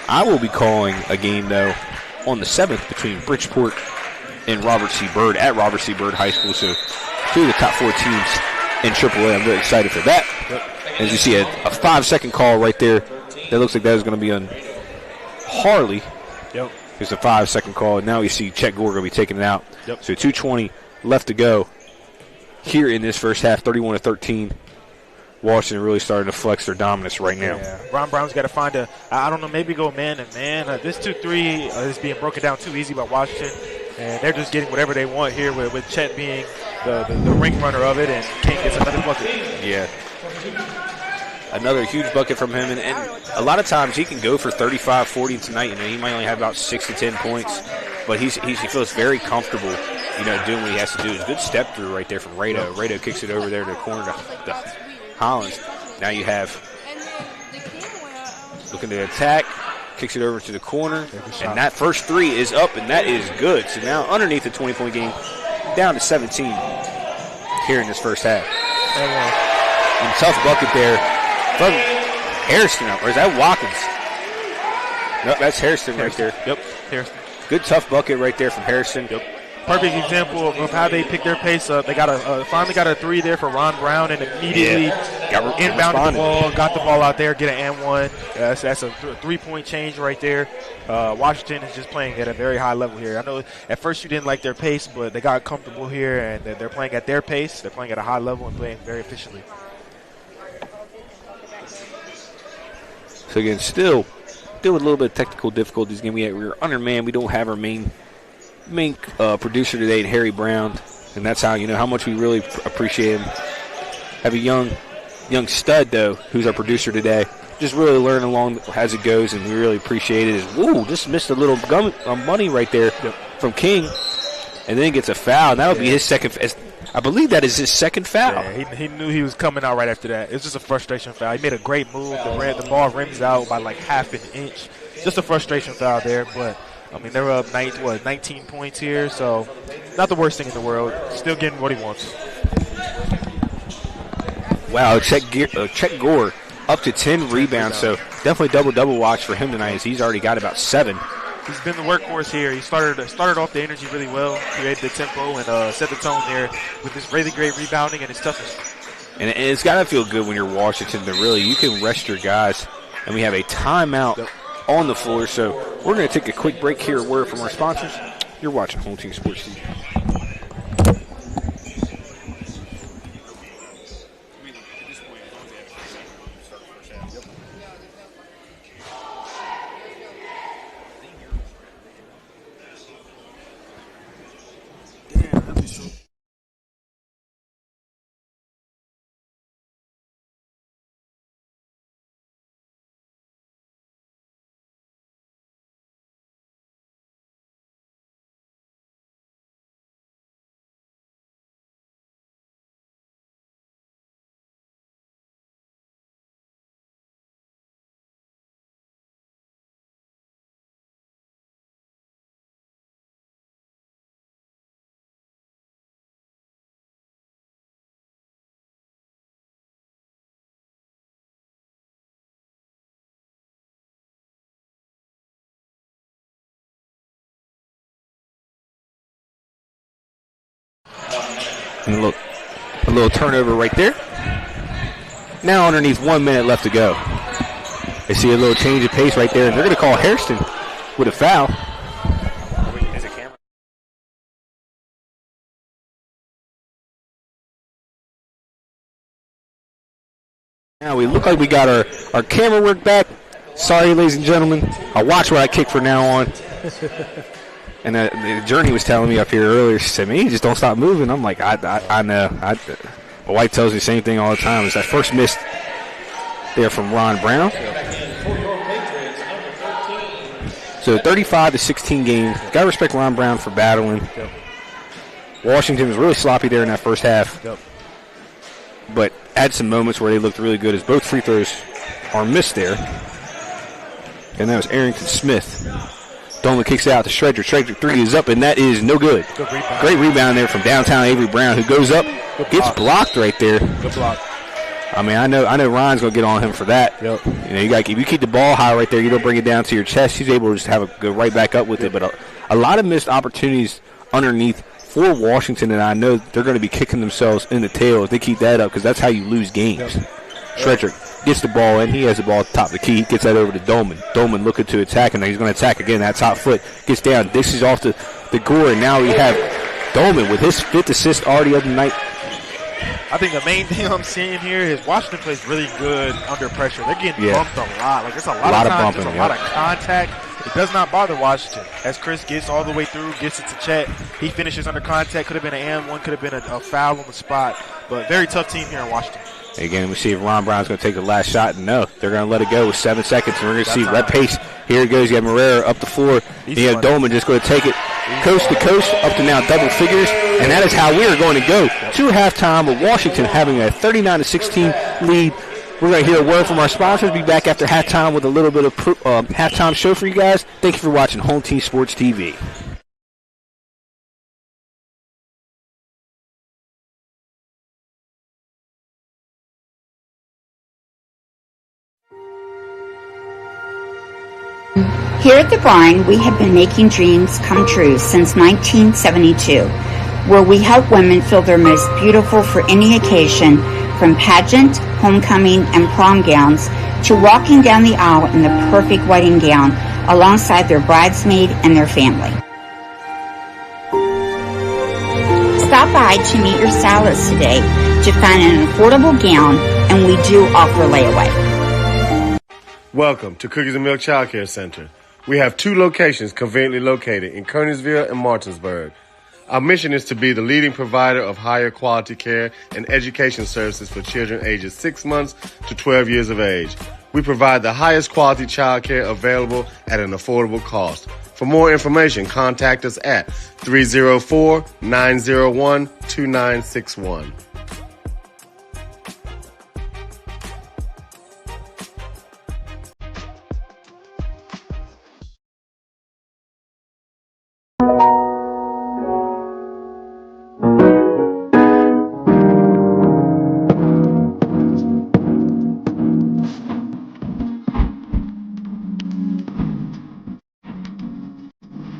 I will be calling a game, though, on the 7th between Bridgeport and Robert C. Byrd at Robert C. Byrd High School. So 2 of the top 4 teams in AAA. I'm very excited for that. As you see, a 5-second call right there. That looks like that is going to be on Harley. Yep. It's a 5-second call. And now you see Chet Gore going to be taking it out. Yep. So 2:20 left to go here in this first half, 31-13. Washington really starting to flex their dominance right now. Yeah, Ron Brown's got to find I don't know, maybe go man to man. This 2-3 is being broken down too easy by Washington, and they're just getting whatever they want here with Chet being the ring runner of it, and King gets another bucket. Yeah. Another huge bucket from him, and a lot of times he can go for 35, 40 tonight. You know, he might only have about 6 to 10 points, but he feels very comfortable, you know, doing what he has to do. It's a good step through right there from Rado. Rado kicks it over there to the corner to Hollins. Now you have looking to attack, kicks it over to the corner, and that first 3 is up, and that is good. So now underneath the 20-point game, down to 17 here in this first half. And tough bucket there from Harrison. Or is that Watkins? No, that's Harrison right there. Yep, Harrison. Good tough bucket right there from Harrison. Yep. Perfect example of how they pick their pace up. They got finally got a 3 there for Ron Brown, and immediately inbounded the ball, got the ball out there, get an and-1. That's a 3-point change right there. Washington is just playing at a very high level here. I know at first you didn't like their pace, but they got comfortable here, and they're playing at their pace. They're playing at a high level and playing very efficiently. So again, still with a little bit of technical difficulties. Again, we're undermanned. We don't have our main producer today, Harry Brown, and that's how you know how much we really appreciate him. Have a young stud though, who's our producer today. Just really learning along as it goes, and we really appreciate it. Woo! Just missed a little money right there from King, and then gets a foul. And that'll be his second. I believe that is his second foul. Yeah, he knew he was coming out right after that. It was just a frustration foul. He made a great move. The ball rims out by like half an inch. Just a frustration foul there, but. I mean, they're up 19 points here, so not the worst thing in the world. Still getting what he wants. Wow, Chet Gore up to 10 rebounds, so definitely double watch for him tonight as he's already got about 7. He's been the workhorse here. He started off the energy really well, created the tempo, and set the tone there with his really great rebounding and his toughness. And it's got to feel good when you're Washington that really you can rest your guys, and we have a timeout on the floor, so we're going to take a quick break here. A word from our sponsors. You're watching Home Team Sports TV. And a little turnover right there. Now underneath 1 minute left to go. They see a little change of pace right there, and they're going to call Hairston with a foul. Now we look like we got our camera work back. Sorry, ladies and gentlemen. I'll watch where I kick from now on. And the Journey was telling me up here earlier, she said, man, you just don't stop moving. I'm like, I know. My wife tells me the same thing all the time. It's that first miss there from Ron Brown. So 35-16 game. Got to respect Ron Brown for battling. Washington was really sloppy there in that first half. But had some moments where they looked really good as both free throws are missed there. And that was Arrington Smith. Dolan kicks it out to Shredrick. Shredrick 3 is up, and that is no good. Great rebound there from downtown Avery Brown, who goes up, gets blocked right there. Good block. I mean, I know Ryan's gonna get on him for that. Yep. You know, if you keep the ball high right there, you don't bring it down to your chest. He's able to just go right back up with it. But a lot of missed opportunities underneath for Washington, and I know they're going to be kicking themselves in the tail if they keep that up, because that's how you lose games. Yep. Shredrick gets the ball in. He has the ball at the top of the key. He gets that over to Dolman. Dolman looking to attack, and he's going to attack again. That top foot gets down. Dishes off to Gore, and now we have Dolman with his 5th assist already of the night. I think the main thing I'm seeing here is Washington plays really good under pressure. They're getting bumped a lot. Like, it's a lot of times, there's a lot of contact. It does not bother Washington. As Chris gets all the way through, gets it to Chet, he finishes under contact. Could have been an and one, could have been a foul on the spot. But very tough team here in Washington. Again, we see if Ron Brown's going to take the last shot. No, they're going to let it go with 7 seconds. And we're going to see red pace. Here it goes. You have Marrera up the floor. You have Dolman just going to take it coast to coast up to now double figures. And that is how we are going to go to halftime with Washington having a 39-16 lead. We're going to hear a word from our sponsors. Be back after halftime with a little bit of halftime show for you guys. Thank you for watching Home Team Sports TV. Here at the Brine, we have been making dreams come true since 1972, where we help women feel their most beautiful for any occasion, from pageant, homecoming, and prom gowns to walking down the aisle in the perfect wedding gown alongside their bridesmaid and their family. Stop by to meet your stylist today to find an affordable gown, and we do offer layaway. Welcome to Cookies and Milk Child Care Center. We have 2 locations conveniently located in Kearneysville and Martinsburg. Our mission is to be the leading provider of higher quality care and education services for children ages 6 months to 12 years of age. We provide the highest quality child care available at an affordable cost. For more information, contact us at 304-901-2961.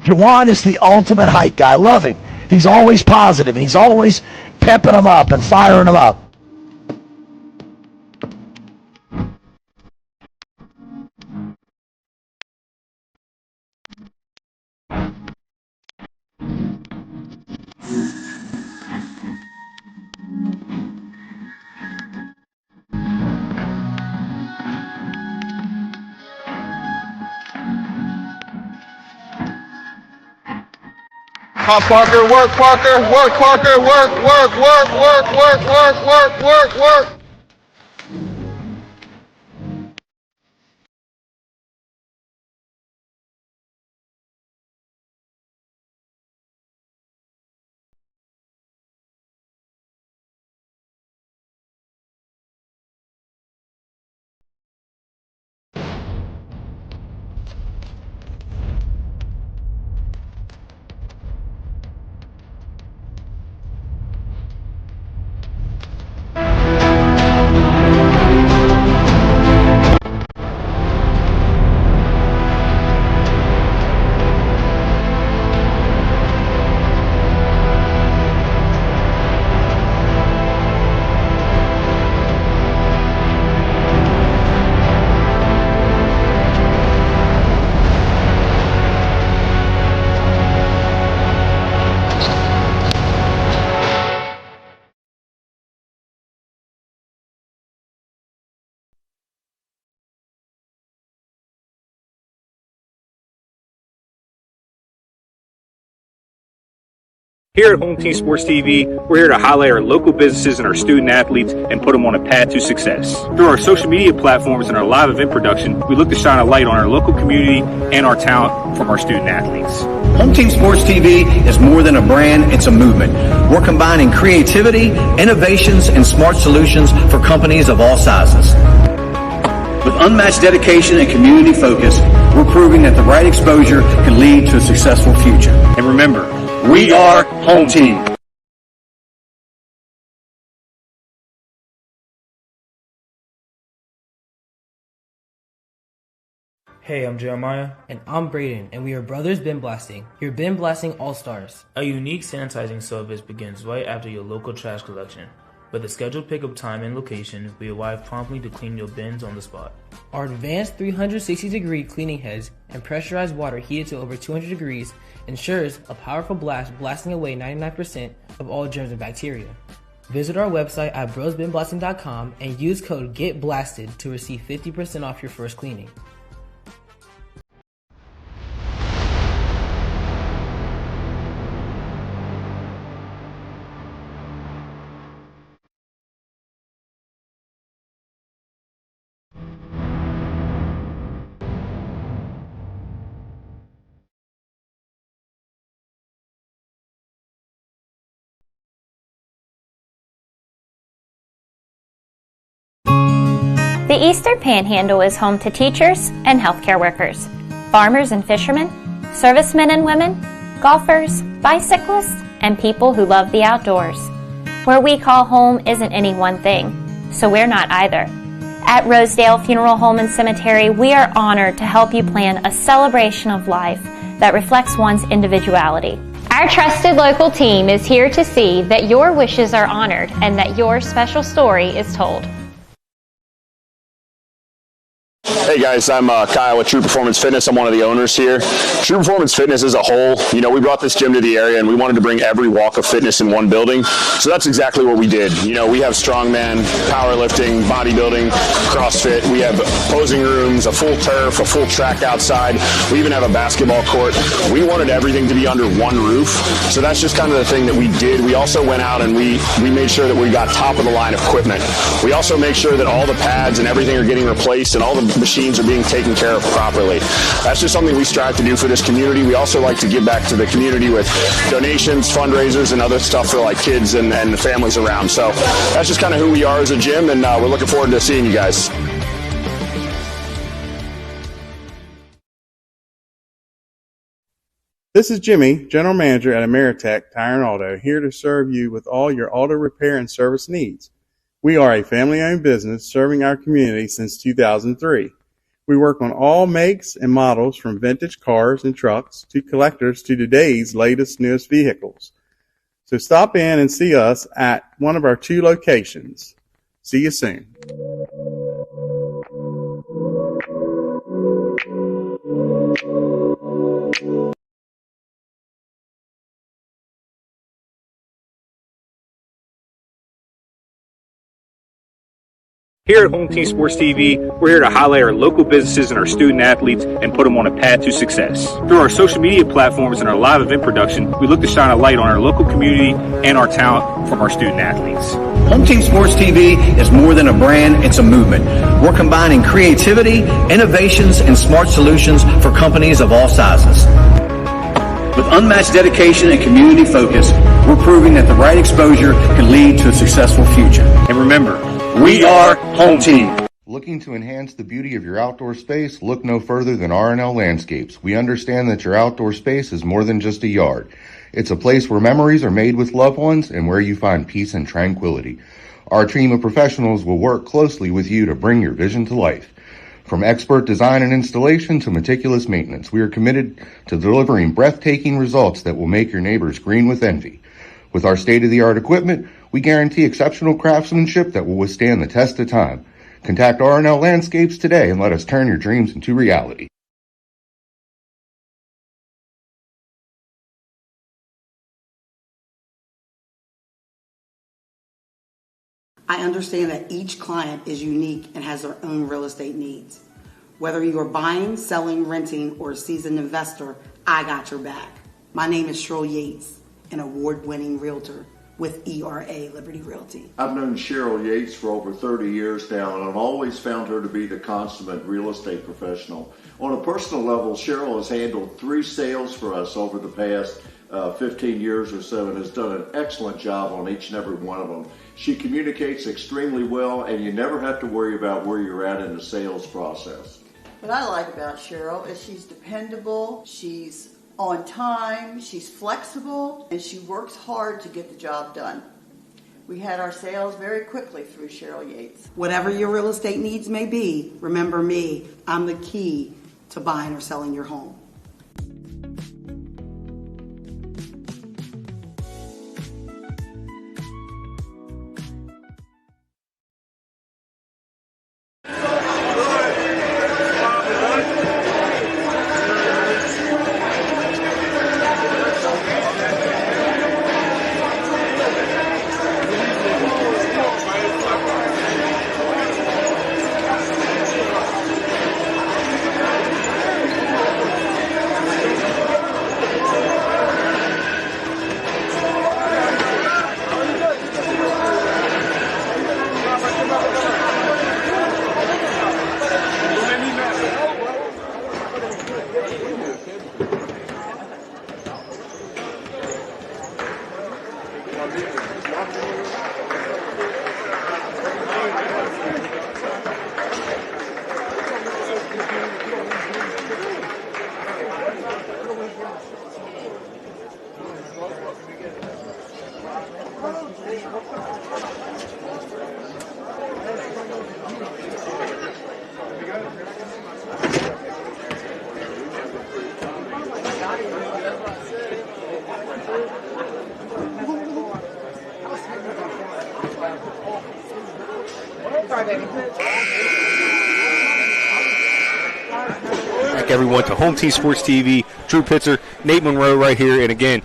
Juwan is the ultimate hype guy. I love him. He's always positive, and he's always pepping them up and firing them up. Pop Parker, work Parker, work Parker, work, work, work, work, work, work, work, work, work. Here at Home Team Sports TV, we're here to highlight our local businesses and our student athletes and put them on a path to success. Through our social media platforms and our live event production, we look to shine a light on our local community and our talent from our student athletes. Home Team Sports TV is more than a brand, it's a movement. We're combining creativity, innovations, and smart solutions for companies of all sizes. With unmatched dedication and community focus, we're proving that the right exposure can lead to a successful future. And remember, we are Home Team. Hey, I'm Jeremiah. And I'm Braden, and we are Brothers Bin Blasting, your bin blasting all-stars. A unique sanitizing service begins right after your local trash collection. With a scheduled pickup time and location, we arrive promptly to clean your bins on the spot. Our advanced 360-degree cleaning heads and pressurized water heated to over 200 degrees ensures a powerful blast blasting away 99% of all germs and bacteria. Visit our website at brosbinblasting.com and use code GETBLASTED to receive 50% off your first cleaning. The Eastern Panhandle is home to teachers and healthcare workers, farmers and fishermen, servicemen and women, golfers, bicyclists, and people who love the outdoors. Where we call home isn't any one thing, so we're not either. At Rosedale Funeral Home and Cemetery, we are honored to help you plan a celebration of life that reflects one's individuality. Our trusted local team is here to see that your wishes are honored and that your special story is told. Hey guys, I'm Kyle with True Performance Fitness. I'm one of the owners here. True Performance Fitness as a whole, we brought this gym to the area and we wanted to bring every walk of fitness in one building. So that's exactly what we did. We have strongman, powerlifting, bodybuilding, CrossFit. We have posing rooms, a full turf, a full track outside. We even have a basketball court. We wanted everything to be under one roof. So that's just kind of the thing that we did. We also went out and we made sure that we got top of the line equipment. We also make sure that all the pads and everything are getting replaced and all the machines are being taken care of properly. That's just something we strive to do for this community. We also like to give back to the community with donations, fundraisers, and other stuff for like kids and the families around. So that's just kind of who we are as a gym, and we're looking forward to seeing you guys. This is Jimmy, General Manager at Ameritech Tire and Auto, here to serve you with all your auto repair and service needs. We are a family-owned business serving our community since 2003. We work on all makes and models from vintage cars and trucks to collectors to today's latest, newest vehicles. So stop in and see us at one of our 2 locations. See you soon. Here at Home Team Sports TV, we're here to highlight our local businesses and our student athletes and put them on a path to success. Through our social media platforms and our live event production, we look to shine a light on our local community and our talent from our student athletes. Home Team Sports TV is more than a brand, it's a movement. We're combining creativity, innovations, and smart solutions for companies of all sizes. With unmatched dedication and community focus, we're proving that the right exposure can lead to a successful future. And remember, we are Home Team. Looking to enhance the beauty of your outdoor space? Look no further than R&L Landscapes. We understand that your outdoor space is more than just a yard. It's a place where memories are made with loved ones and where you find peace and tranquility. Our team of professionals will work closely with you to bring your vision to life. From expert design and installation to meticulous maintenance, we are committed to delivering breathtaking results that will make your neighbors green with envy. With our state-of-the-art equipment, we guarantee exceptional craftsmanship that will withstand the test of time. Contact R&L Landscapes today and let us turn your dreams into reality. I understand that each client is unique and has their own real estate needs. Whether you are buying, selling, renting, or a seasoned investor, I got your back. My name is Shirl Yates, an award-winning realtor with ERA Liberty Realty. I've known Cheryl Yates for over 30 years now, and I've always found her to be the consummate real estate professional. On a personal level, Cheryl has handled 3 sales for us over the past 15 years or so and has done an excellent job on each and every one of them. She communicates extremely well, and you never have to worry about where you're at in the sales process. What I like about Cheryl is she's dependable, she's on time, she's flexible, and she works hard to get the job done. We had our sales very quickly through Cheryl Yates. Whatever your real estate needs may be, remember me. I'm the key to buying or selling your home. Back everyone to Home Team Sports TV. Drew Pitzer, Nate Monroe right here, and again,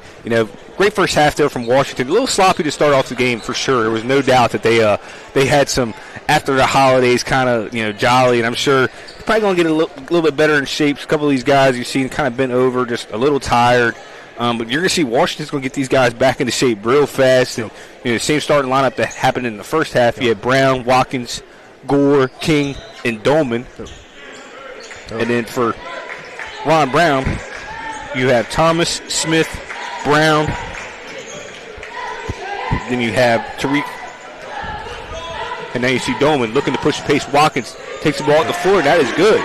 great first half there from Washington. A little sloppy to start off the game for sure. There was no doubt that they had some after the holidays kind of jolly, and I'm sure they're probably going to get a little bit better in shape. A couple of these guys you've seen kind of bent over, just a little tired. But you're going to see Washington's going to get these guys back into shape real fast. And the same starting lineup that happened in the first half. You had Brown, Watkins, Gore, King, and Dolman. And then for Ron Brown, you have Thomas, Smith, Brown. Then you have Tariq. And now you see Dolman looking to push the pace. Watkins takes the ball at the floor. That is good.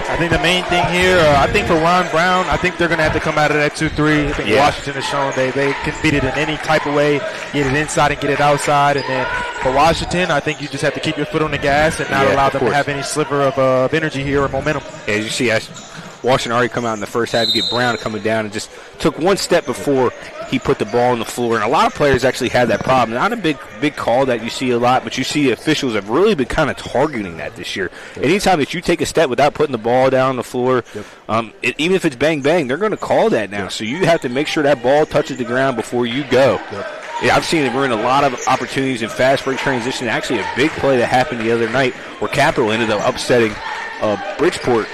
I think the main thing here, I think for Ron Brown, I think they're going to have to come out of that 2-3. I think Washington has shown they can beat it in any type of way, get it inside and get it outside. And then for Washington, I think you just have to keep your foot on the gas and not allow them to have any sliver of energy here or momentum. As you see, Washington already come out in the first half to get Brown coming down and just took one step before he put the ball on the floor. And a lot of players actually have that problem. Not a big call that you see a lot, but you see officials have really been kind of targeting that this year. Anytime that you take a step without putting the ball down on the floor, even if it's bang, bang, they're going to call that now. So you have to make sure that ball touches the ground before you go. Yeah, I've seen it. We're in a lot of opportunities in fast break transition. Actually, a big play that happened the other night where Capital ended up upsetting Bridgeport.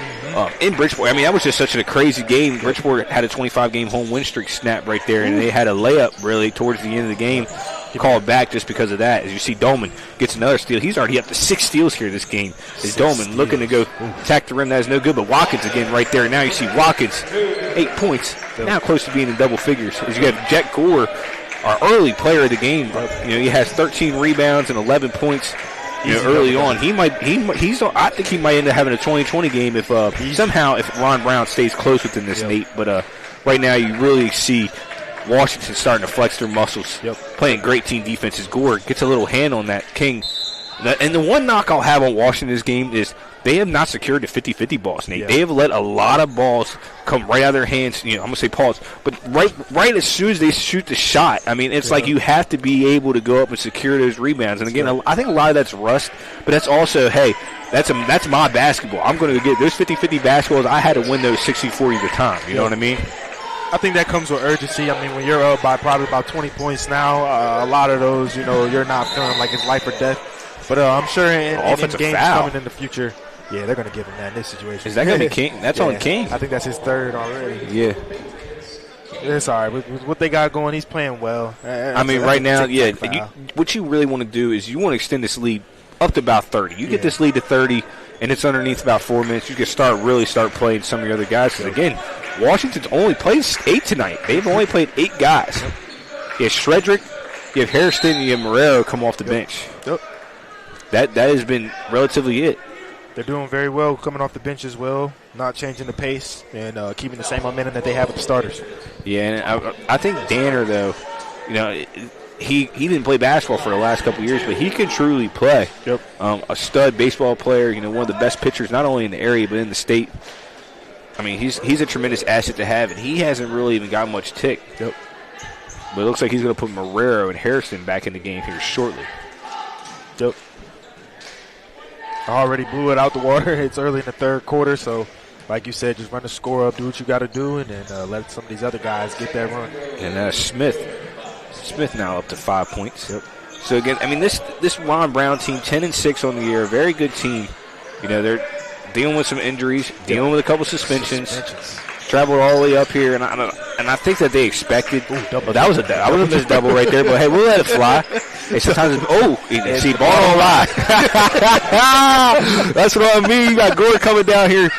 In Bridgeport, I mean, that was just such a crazy game. Bridgeport had a 25-game home win streak snap right there, and they had a layup really towards the end of the game called back just because of that. As you see, Dolman gets another steal. He's already up to 6 steals here this game. Is Dolman looking to go attack the rim? That is no good, but Watkins again right there. Now you see Watkins, 8 points, now close to being in double figures. As you have Jet Gore, our early player of the game. He has 13 rebounds and 11 points. Early on, I think he might end up having a 20-20 game if Ron Brown stays close within this, Nate. But right now, you really see Washington starting to flex their muscles, playing great team defenses. Gore gets a little hand on that. King. And the one knock I'll have on Washington's game is they have not secured the 50-50 balls, Nate. They have let a lot of balls come right out of their hands. I'm going to say pause, but right as soon as they shoot the shot, I mean, it's like you have to be able to go up and secure those rebounds. And again, I think a lot of that's rust, but that's also, hey, that's my basketball. I'm going to get those 50-50 basketballs. I had to win those 60-40 at the time. You know what I mean? I think that comes with urgency. I mean, when you're up by probably about 20 points now, a lot of those, you're not feeling like it's life or death. But I'm sure in games coming in the future, they're going to give him that in this situation. Is that going to be King? That's on King. I think that's his third already. Yeah. It's all right. With what they got going, he's playing well. I mean, right now, what you really want to do is you want to extend this lead up to about 30. You get this lead to 30, and it's underneath about 4 minutes. You can start playing some of your other guys. Because, again, Washington's only played 8 tonight. They've only played 8 guys. You have Shredrick, you have Hairston, and you have Marrero come off the bench. Yep. That has been relatively it. They're doing very well coming off the bench as well, not changing the pace and keeping the same momentum that they have with the starters. Yeah, and I think Danner, though, he didn't play basketball for the last couple of years, but he can truly play. Yep. A stud baseball player, one of the best pitchers not only in the area but in the state. I mean, he's a tremendous asset to have, and he hasn't really even got much tick. Yep. But it looks like he's going to put Marrero and Harrison back in the game here shortly. Yep. I already blew it out the water. It's early in the third quarter, so like you said, just run the score up, do what you got to do, and then let some of these other guys get that run. And Smith now up to 5 points. Yep. So again, I mean, this Ron Brown team, 10-6 on the year, very good team. They're dealing with some injuries, dealing with a couple suspensions. Traveled all the way up here, and I think that they expected. That was a missed double right there, but hey, we'll let it fly. Hey, sometimes see, ball don't lie. That's what I mean. You got Gore coming down here,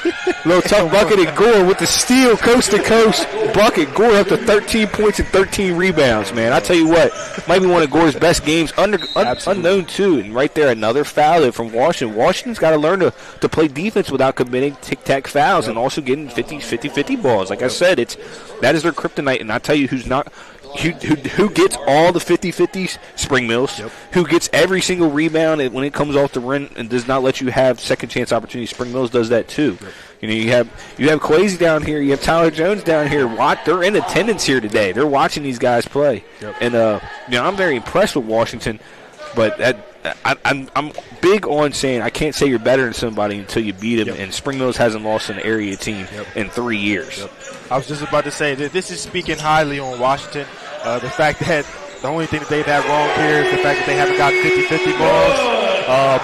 little tough bucket, and Gore with the steal, coast to coast bucket. Gore up to 13 points and 13 rebounds. Man, I tell you what, might be one of Gore's best games, unknown too. And right there, another foul from Washington. Washington's got to learn to play defense without committing tic-tac fouls and also getting 50-50 balls. Like I said, that is their kryptonite, and I tell you who's not. Who gets all the 50-50s? Spring Mills. Yep. Who gets every single rebound when it comes off the rim and does not let you have second chance opportunities? Spring Mills does that too. Yep. You have Kwesi down here. You have Tyler Jones down here. They're in attendance here today. They're watching these guys play. Yep. And I'm very impressed with Washington, but I'm big on saying I can't say you're better than somebody until you beat them. Yep. And Spring Mills hasn't lost an area team in 3 years. Yep. I was just about to say that this is speaking highly on Washington. The fact that the only thing that they've had wrong here is the fact that they haven't gotten 50-50 balls.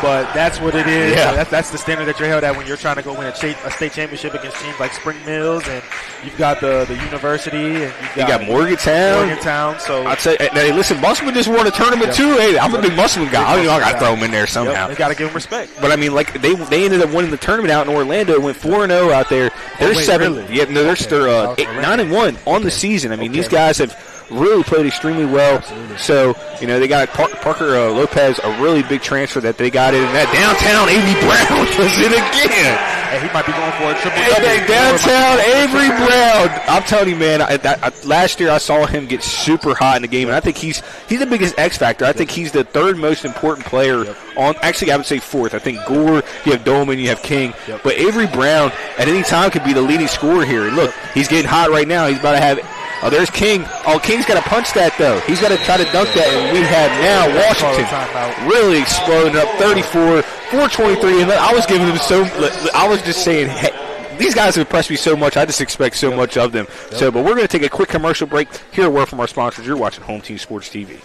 But that's what it is. Yeah. That's the standard that you're held at when you're trying to go win a state championship against teams like Spring Mills, and you've got the university, and you got Morgantown. So I'd say, hey, listen, Musselman just won a tournament too. Hey, I'm a big Musselman guy. I got to throw him in there somehow. They got to give him respect. But I mean, like they ended up winning the tournament out in Orlando. It went 4-0 out there. They're 7. Really? Yeah, no, they're 9-1 on the season. I mean, these guys have really played extremely well. Absolutely. So, they got Parker Lopez, a really big transfer that they got in. That downtown Avery Brown does it again. Hey, he might be going for a triple-double. Downtown Avery Brown. I'm telling you, man, last year I saw him get super hot in the game, and I think he's the biggest X factor. I think he's the third most important player on. Actually, I would say fourth. I think Gore, you have Dolman, you have King. But Avery Brown at any time could be the leading scorer here. And look, he's getting hot right now. He's about to have. Oh, there's King. Oh, King's got to punch that, though. He's got to try to dunk that, and we have now Washington really exploding up 34, 423. And I was giving them I was just saying, hey, these guys have impressed me so much. I just expect so much of them. So, but we're going to take a quick commercial break. Hear a word from our sponsors. You're watching Home Team Sports TV.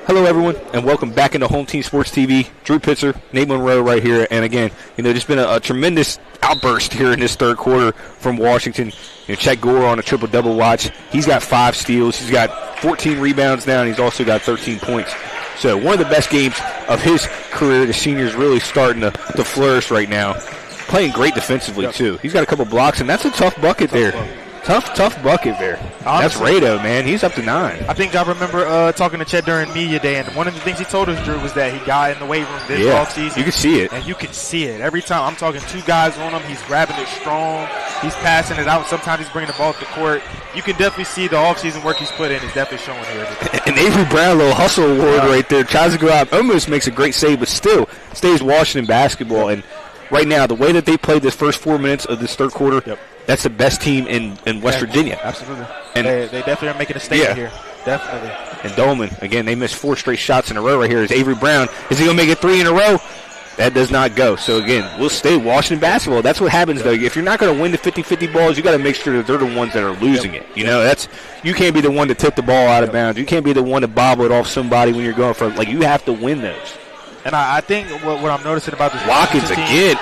Hello, everyone, and welcome back into Home Team Sports TV. Drew Pitzer, Nate Monroe right here. And again, just been a tremendous outburst here in this third quarter from Washington. Chet Gore on a triple-double watch. He's got 5 steals. He's got 14 rebounds now, and he's also got 13 points. So one of the best games of his career. The senior's really starting to flourish right now. Playing great defensively, too. He's got a couple blocks, and that's a tough bucket there. Tough bucket there. Honestly, that's Rado, man. He's up to 9. I think I remember talking to Chet during media day, and one of the things he told us, Drew, was that he got in the weight room this offseason. You can see it. And you can see it. Every time I'm talking 2 guys on him, he's grabbing it strong. He's passing it out. Sometimes he's bringing the ball to the court. You can definitely see the offseason work he's put in is definitely showing here. And Avery Brown, little hustle award right there. Tries to go out, almost makes a great save, but still stays Washington basketball. And right now, the way that they played this first 4 minutes of this third quarter, that's the best team in West Virginia. Absolutely. And they definitely are making a statement here. Definitely. And Dolman, again, they missed 4 straight shots in a row right here. Is Avery Brown, is he going to make it 3 in a row? That does not go. So, again, we'll stay Washington basketball. That's what happens, though. If you're not going to win the 50-50 balls, you got to make sure that they're the ones that are losing it. You can't be the one to tip the ball out of bounds. You can't be the one to bobble it off somebody when you're going for it. You have to win those. And I think what I'm noticing about this Watkins again.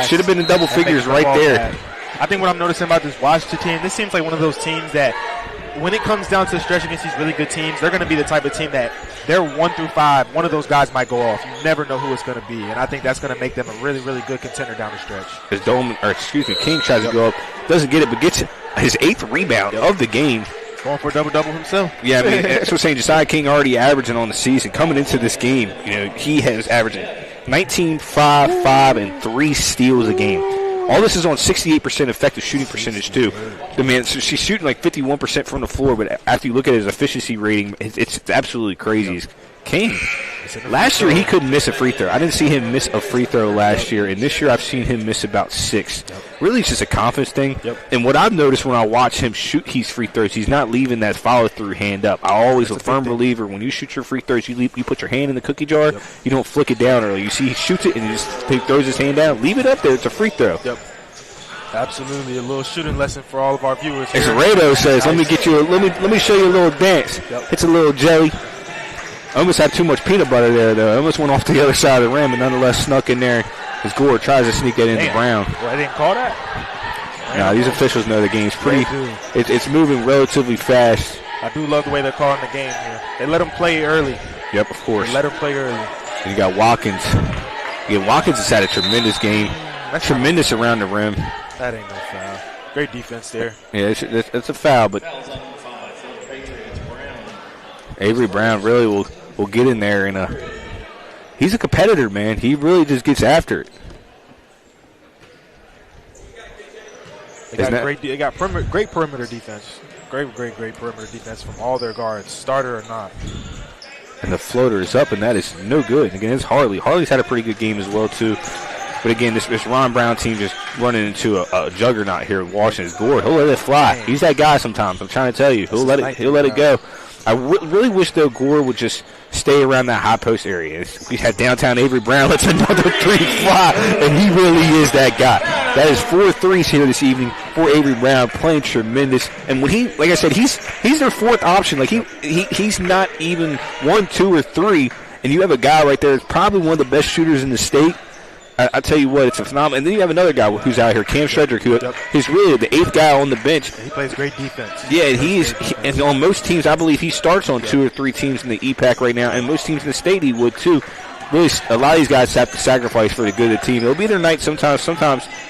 Should have been in double figures right there. I think what I'm noticing about this Washington team, this seems like one of those teams that when it comes down to the stretch against these really good teams, they're going to be the type of team that they're 1 through 5. One of those guys might go off. You never know who it's going to be. And I think that's going to make them a really, really good contender down the stretch. As King tries to go up, doesn't get it, but gets his 8th rebound of the game. Going for a double-double himself. Yeah, I mean, that's what I'm saying. Josiah King already averaging on the season. Coming into this game, he has averaging 19, 5, 5, and 3 steals a game. All this is on 68% effective shooting percentage, too. So she's shooting 51% from the floor, but after you look at his efficiency rating, it's absolutely crazy. King, last year he couldn't miss a free throw. I didn't see him miss a free throw last year, and this year I've seen him miss about 6. Really, it's just a confidence thing. And what I've noticed when I watch him shoot his free throws, he's not leaving that follow-through hand up. I always a firm believer when you shoot your free throws, you put your hand in the cookie jar, you don't flick it down early. You see he shoots it and he throws his hand down. Leave it up there. It's a free throw. Absolutely, a little shooting lesson for all of our viewers. As Rado says, let me show you a little dance. It's a little jelly. I almost had too much peanut butter there, though. I almost went off to the other side of the rim, but nonetheless snuck in there as Gore tries to sneak that into Brown. Well, I didn't call that. No, these officials know the game's pretty. It's moving relatively fast. I do love the way they're calling the game here. They let them play early. Yep, of course. They let them play early. And you got Watkins. Yeah, Watkins has had a tremendous game. That's tremendous around the rim. That ain't no foul. Great defense there. Yeah, it's a foul, but Avery Brown really will get in there, and he's a competitor, man. He really just gets after it. They got great perimeter defense. Great perimeter defense from all their guards, starter or not. And the floater is up, and that is no good. Again, it's Harley. Harley's had a pretty good game as well, too. But again, this Ron Brown team just running into a juggernaut here in Washington. Gore, he'll let it fly. He's that guy sometimes. I'm trying to tell you, he'll let it go. I really wish, though, Gore would just stay around that high post area. We had downtown Avery Brown. Let's another 3 fly, and he really is that guy. That is 4 threes here this evening for Avery Brown, playing tremendous. And when like I said, he's their 4th option. He's not even 1, 2, or 3. And you have a guy right there that's probably one of the best shooters in the state. I tell you what, it's a phenomenal. And then you have another guy who's out here, Cam Shredrick, who is really the 8th guy on the bench. He plays great defense. Yeah, and on most teams, I believe he starts on 2 or 3 teams in the EPAC right now, and most teams in the state he would too. Really, a lot of these guys have to sacrifice for the good of the team. It'll be their night sometimes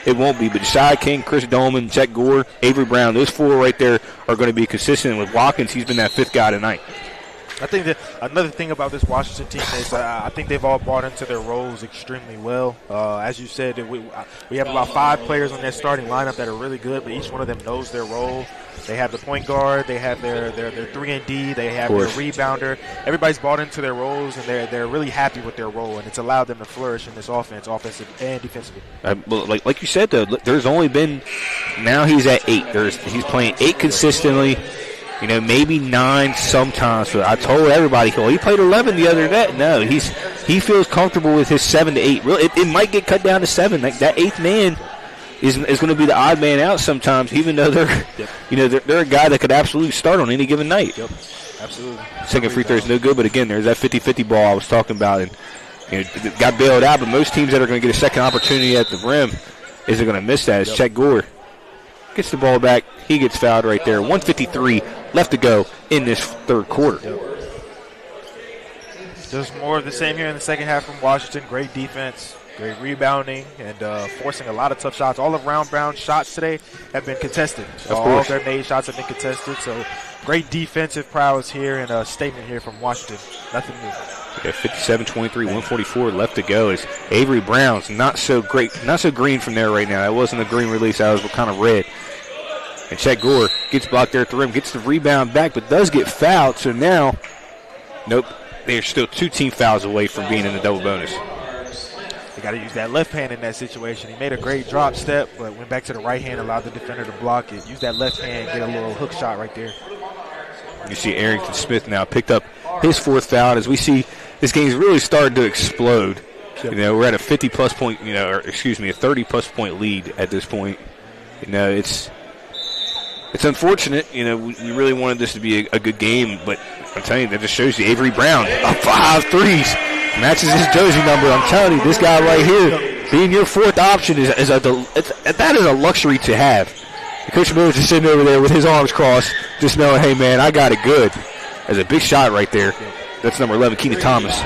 it won't be. But Josiah King, Chris Dolman, Chet Gore, Avery Brown, those 4 right there are going to be consistent. With Watkins, he's been that 5th guy tonight. I think that another thing about this Washington team is I think they've all bought into their roles extremely well. As you said, we have about 5 players on their starting lineup that are really good, but each one of them knows their role. They have the point guard, they have their 3-and-D, they have their rebounder. Everybody's bought into their roles, and they're really happy with their role, and it's allowed them to flourish in this offense, offensive and defensively. Like you said, though, there's only been now he's at 8. He's playing 8 consistently. Maybe 9 sometimes. So I told everybody, he played 11 the other day. No, he feels comfortable with his 7 to 8. Really, it might get cut down to 7. That 8th man is going to be the odd man out sometimes, even though they're a guy that could absolutely start on any given night. Absolutely. Second free throw is no good, but again, there's that 50-50 ball I was talking about, and got bailed out. But most teams that are going to get a second opportunity at the rim isn't going to miss that. It's Chet Gore gets the ball back. He gets fouled right there. 1:53 left to go in this third quarter. Just more of the same here in the second half from Washington. Great defense, great rebounding, and forcing a lot of tough shots. All around Brown shots today have been contested. All of their made shots have been contested. So great defensive prowess here, and a statement here from Washington. Nothing new. Yeah, 57-23, 144 left to go. As Avery Brown's not so great, not so green from there right now. That wasn't a green release. That was kind of red. And Chet Gore gets blocked there at the rim, gets the rebound back, but does get fouled. So now, nope, they're still 2 team fouls away from being in the double bonus. They got to use that left hand in that situation. He made a great drop step, but went back to the right hand, allowed the defender to block it. Use that left hand, get a little hook shot right there. You see Arrington Smith now picked up his 4th foul. As we see, this game's really starting to explode. Yep. We're at a 50-plus point, a 30-plus point lead at this point. It's unfortunate. We really wanted this to be a good game, but I'm telling you, that just shows you Avery Brown, 5 threes, matches his jersey number. I'm telling you, this guy right here, being your 4th option that is a luxury to have. Coach Miller's just sitting over there with his arms crossed, just knowing, hey, man, I got it good. There's a big shot right there. That's number 11, Keenan Thomas.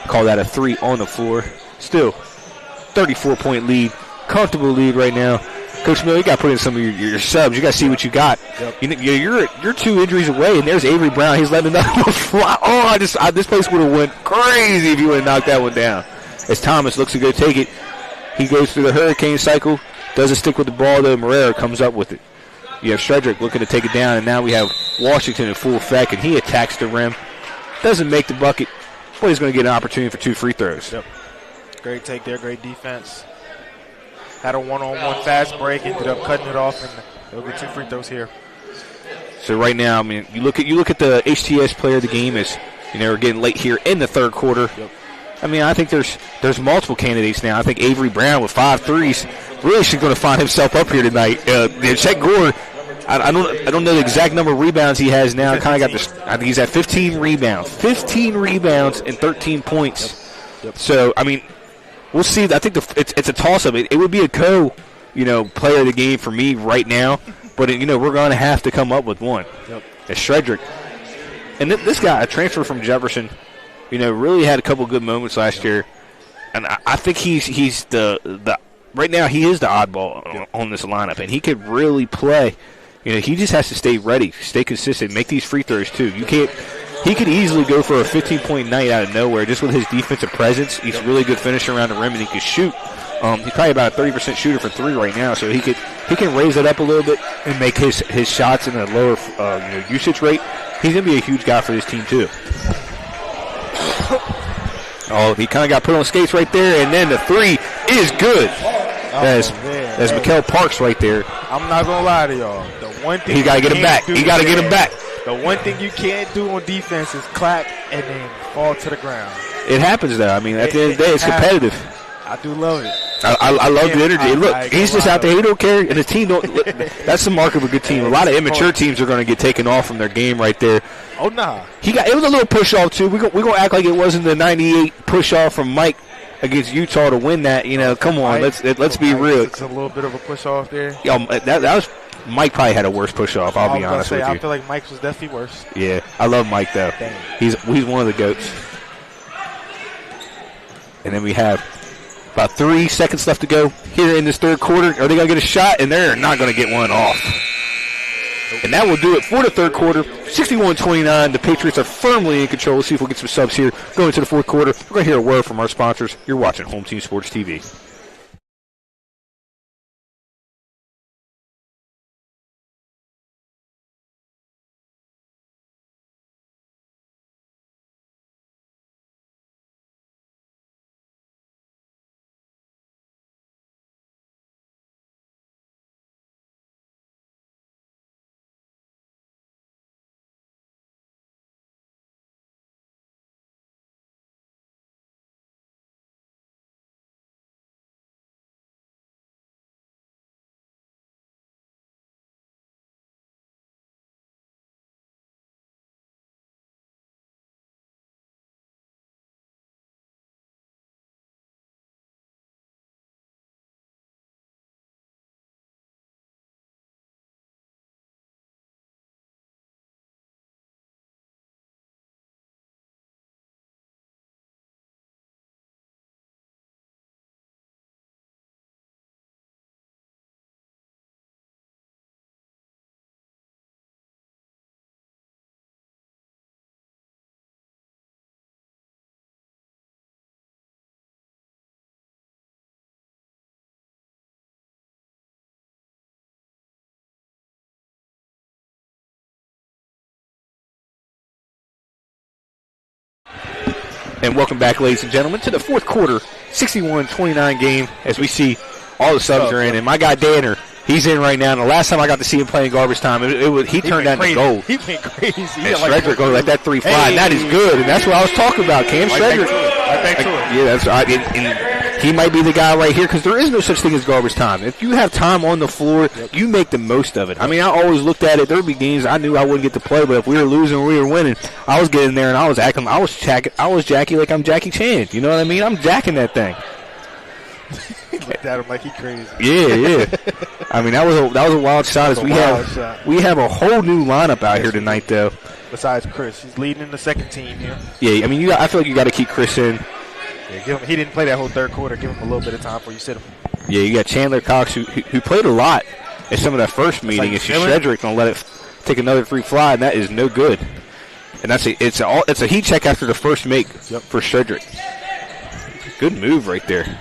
Call that a 3 on the floor. Still, 34-point lead. Comfortable lead right now. Coach Miller, you got to put in some of your subs. You got to see what you got. Yep. You're 2 injuries away, and there's Avery Brown. He's letting another one fly. Oh, this place would have went crazy if you would have knocked that one down. As Thomas looks to go take it, he goes through the hurricane cycle. Doesn't stick with the ball, though. Moreira comes up with it. You have Shredrick looking to take it down, and now we have Washington in full effect, and he attacks the rim. Doesn't make the bucket, but he's going to get an opportunity for 2 free throws. Yep. Great take there, great defense. Had a one-on-one fast break, ended up cutting it off, and they'll get 2 free throws here. So right now, I mean, you look at the HTS player of the game as we're getting late here in the third quarter. Yep. I mean, I think there's multiple candidates now. I think Avery Brown with 5 threes really should going to find himself up here tonight. Chet Gore, I don't know the exact number of rebounds he has now. Kind of got this. I think he's at 15 rebounds, and 13 points. Yep. So I mean, we'll see. I think it's a toss-up. It would be a player of the game for me right now, but we're going to have to come up with one. Yep. It's Shredrick, and this guy, a transfer from Jefferson. Really had a couple good moments last year, and I think he's the right now he is the oddball on this lineup, and he could really play. He just has to stay ready, stay consistent, make these free throws too. He could easily go for a 15-point night out of nowhere just with his defensive presence. He's a really good finisher around the rim, and he can shoot. He's probably about a 30% shooter for 3 right now, so he can raise it up a little bit and make his shots in a lower usage rate. He's gonna be a huge guy for this team too. Oh, he kind of got put on skates right there, and then the 3 is good. That's Mikael Parks right there. I'm not going to lie to y'all. The one thing he got to get him back. He got to get him back. The one thing you can't do on defense is clap and then fall to the ground. It happens, though. I mean, at the end of the day, it's competitive. I do love it. I love the energy. Look, he's just out there. He don't care, and the team don't. That's the mark of a good team. A lot of immature teams are going to get taken off from their game right there. Oh nah. It was a little push off too. We're gonna act like it wasn't the '98 push off from Mike against Utah to win that. Come on, let's be real. It's a little bit of a push off there. That was Mike probably had a worse push off. I'll be honest with you. I feel like Mike's was definitely worse. Yeah, I love Mike though. He's one of the goats. And then we have about 3 seconds left to go here in this third quarter. Are they going to get a shot? And they're not going to get one off. And that will do it for the third quarter. 61-29. The Patriots are firmly in control. Let's see if we'll get some subs here going into the fourth quarter. We're going to hear a word from our sponsors. You're watching Home Team Sports TV. And welcome back, ladies and gentlemen, to the fourth quarter, 61-29 game, as we see all the subs are in. And my guy Danner, he's in right now. And the last time I got to see him playing garbage time, he turned that into gold. He went crazy. And Shredrick going to let that three fly. And that is good. And that's what I was talking about. Cam Shredrick. Yeah, that's right. And he might be the guy right here because there is no such thing as garbage time. If you have time on the floor, you make the most of it. I mean, I always looked at it. There would be games I knew I wouldn't get to play, but if we were losing or we were winning, I was getting there and I was acting. I was Jackie like I'm Jackie Chan. You know what I mean? I'm jacking that thing. Looked at him like he crazy. Yeah. I mean, that was a wild shot. We have a whole new lineup out here tonight, though. Besides Chris, he's leading in the second team here. Yeah, I mean, I feel like you got to keep Chris in. Yeah, he didn't play that whole third quarter. Give him a little bit of time before you sit him. Yeah, you got Chandler Cox who played a lot at some of that first meeting. It's Shredrick gonna let it take another free fly, and that is no good. And it's a heat check after the first make for Shredrick. Good move right there.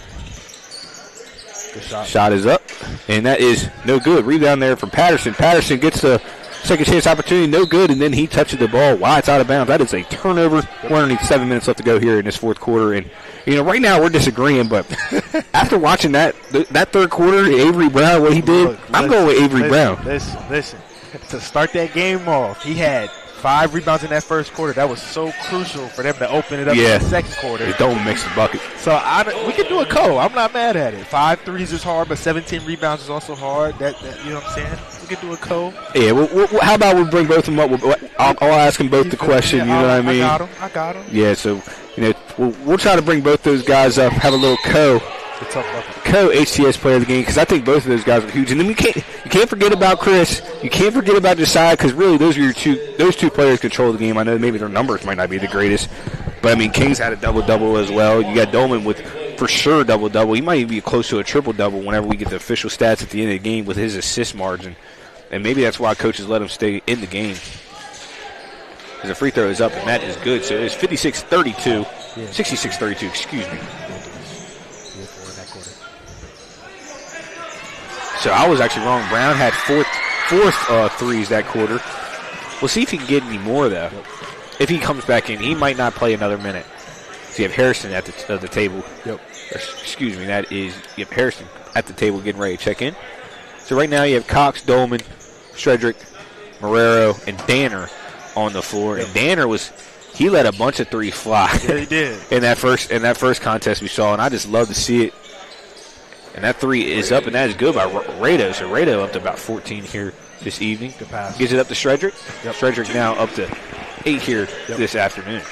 Good shot. Shot is up, and that is no good. Rebound there from Patterson. Patterson gets the second chance opportunity, no good, and then he touches the ball while it's out of bounds. That is a turnover. We're only 7 minutes left to go here in this fourth quarter, and right now we're disagreeing, but after watching that third quarter, Avery Brown, what he did, I'm going with Avery Brown. Listen. To start that game off, he had 5 rebounds in that first quarter. That was so crucial for them to open it up in the second quarter. They don't mix the bucket. So we can do a co. I'm not mad at it. 5 threes is hard, but 17 rebounds is also hard. That you know what I'm saying? We can do a co. Yeah. Well, how about we bring both of them up? I'll ask them both the question. You know what I mean? I got him. Yeah. So we'll try to bring both those guys up. Have a little co HTS player of the game because I think both of those guys are huge. And then you can't forget about Chris. You can't forget about Josiah because really those two players control the game. I know maybe their numbers might not be the greatest, but I mean King's had a double-double as well. You got Dolman with for sure double-double. He might even be close to a triple-double whenever we get the official stats at the end of the game with his assist margin. And maybe that's why coaches let him stay in the game. Because the free throw is up, and that is good. So it's 56-32. 66-32, excuse me. So I was actually wrong. Brown had fourth threes that quarter. We'll see if he can get any more, though. If he comes back in, he might not play another minute. So you have Harrison at the table. Excuse me, you have Harrison at the table getting ready to check in. So right now you have Cox, Dolman, Shredrick, Marrero, and Danner on the floor. And Danner he let a bunch of threes fly. Yeah, he did. in that first contest we saw, and I just love to see it. And that three is up, and that is good by Rado. So Rado up to about 14 here this evening. Good pass. Gives it up to Shredrick. Shredrick now up to 8 here this afternoon.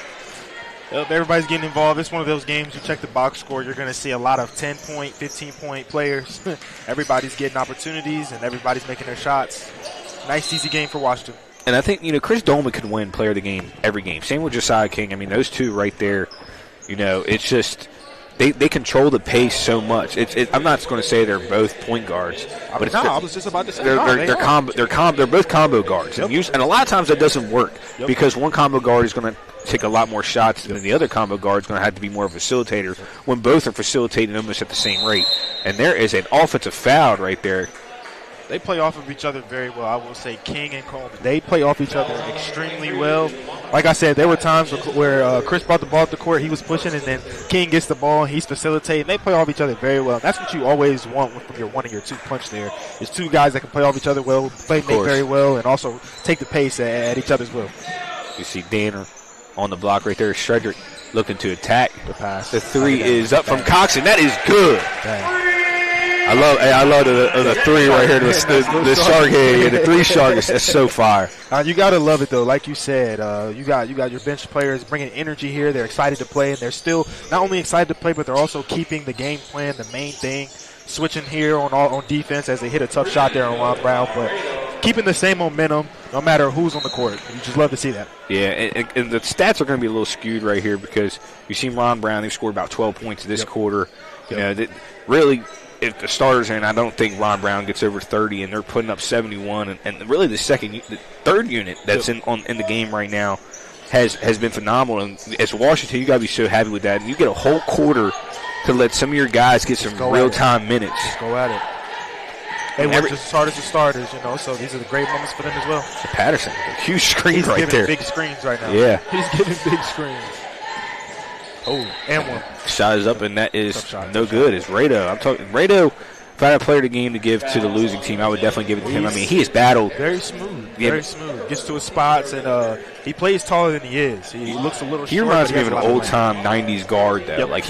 Everybody's getting involved. It's one of those games you check the box score, you're going to see a lot of 10-point, 15-point players. Everybody's getting opportunities, and everybody's making their shots. Nice, easy game for Washington. And I think, Chris Dolman could win player of the game every game. Same with Josiah King. I mean, those two right there, it's just – They control the pace so much. I'm not going to say they're both point guards, but I was just about to say they're both combo guards, and a lot of times that doesn't work because one combo guard is going to take a lot more shots than the other combo guard is going to have to be more of a facilitator when both are facilitating almost at the same rate. And there is an offensive foul right there. They play off of each other very well. I will say King and Coleman. They play off each other extremely well. Like I said, there were times where Chris brought the ball up the court, he was pushing, and then King gets the ball, and he's facilitating. They play off each other very well. That's what you always want from your 1 and your 2 punch there. There's two guys that can play off each other well, make very well, and also take the pace at each other's will. You see Danner on the block right there. Shredrick looking to attack. The pass. The three is up from Cox, and that is good. I love the three right here. The shark head, the three shark is so fire. You gotta love it though. Like you said, you got your bench players bringing energy here. They're excited to play, and they're still not only excited to play, but they're also keeping the game plan, the main thing, switching here on defense as they hit a tough shot there on Ron Brown, but keeping the same momentum no matter who's on the court. You just love to see that. Yeah, and the stats are going to be a little skewed right here because you see Ron Brown. They scored about 12 points this quarter. Really. If the starters are in, I don't think Ron Brown gets over 30, and they're putting up 71. And really, the third unit that's in the game right now has been phenomenal. And as Washington, you got to be so happy with that. And you get a whole quarter to let some of your guys get some real-time minutes. Just go at it. They work as hard as the starters, so these are the great moments for them as well. Patterson, a huge screen right there. He's giving big screens right now. Yeah. He's giving big screens. Oh, and one. Shot is up, and that is no good. It's Rado. I'm talking Rado. If I had a player of the game to give to the losing team, I would definitely give it to him. I mean, he has battled. Very smooth. Very smooth. Gets to his spots, and he plays taller than he is. He looks a little short. He reminds me of an old-time 90s guard, though. Yep. Like,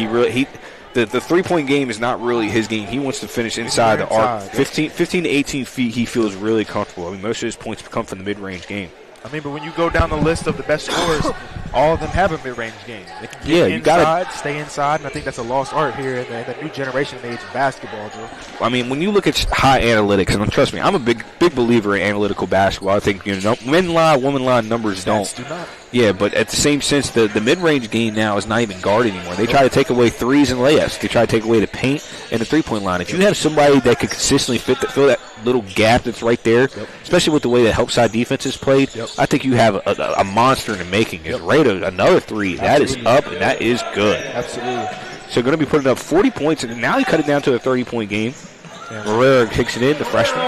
the three-point game is not really his game. He wants to finish inside the arc. 15 to 18 feet, he feels really comfortable. I mean, most of his points come from the mid-range game. I mean, but when you go down the list of the best scorers, all of them have a mid-range game. They can get inside, stay inside, and I think that's a lost art here in the new generation age of basketball, Drew. I mean, when you look at high analytics, and trust me, I'm a big believer in analytical basketball. I think men lie, women lie, numbers don't. Do not. Yeah, but at the same sense, the mid-range game now is not even guard anymore. They try to take away threes and layups. They try to take away the paint and the three-point line. If you have somebody that could consistently fill that little gap that's right there, especially with the way that help side defense is played, I think you have a monster in the making. It's Rado, another three. That is up, and that is good. Absolutely. So going to be putting up 40 points, and now he cut it down to a 30-point game. Morera kicks it in. The freshman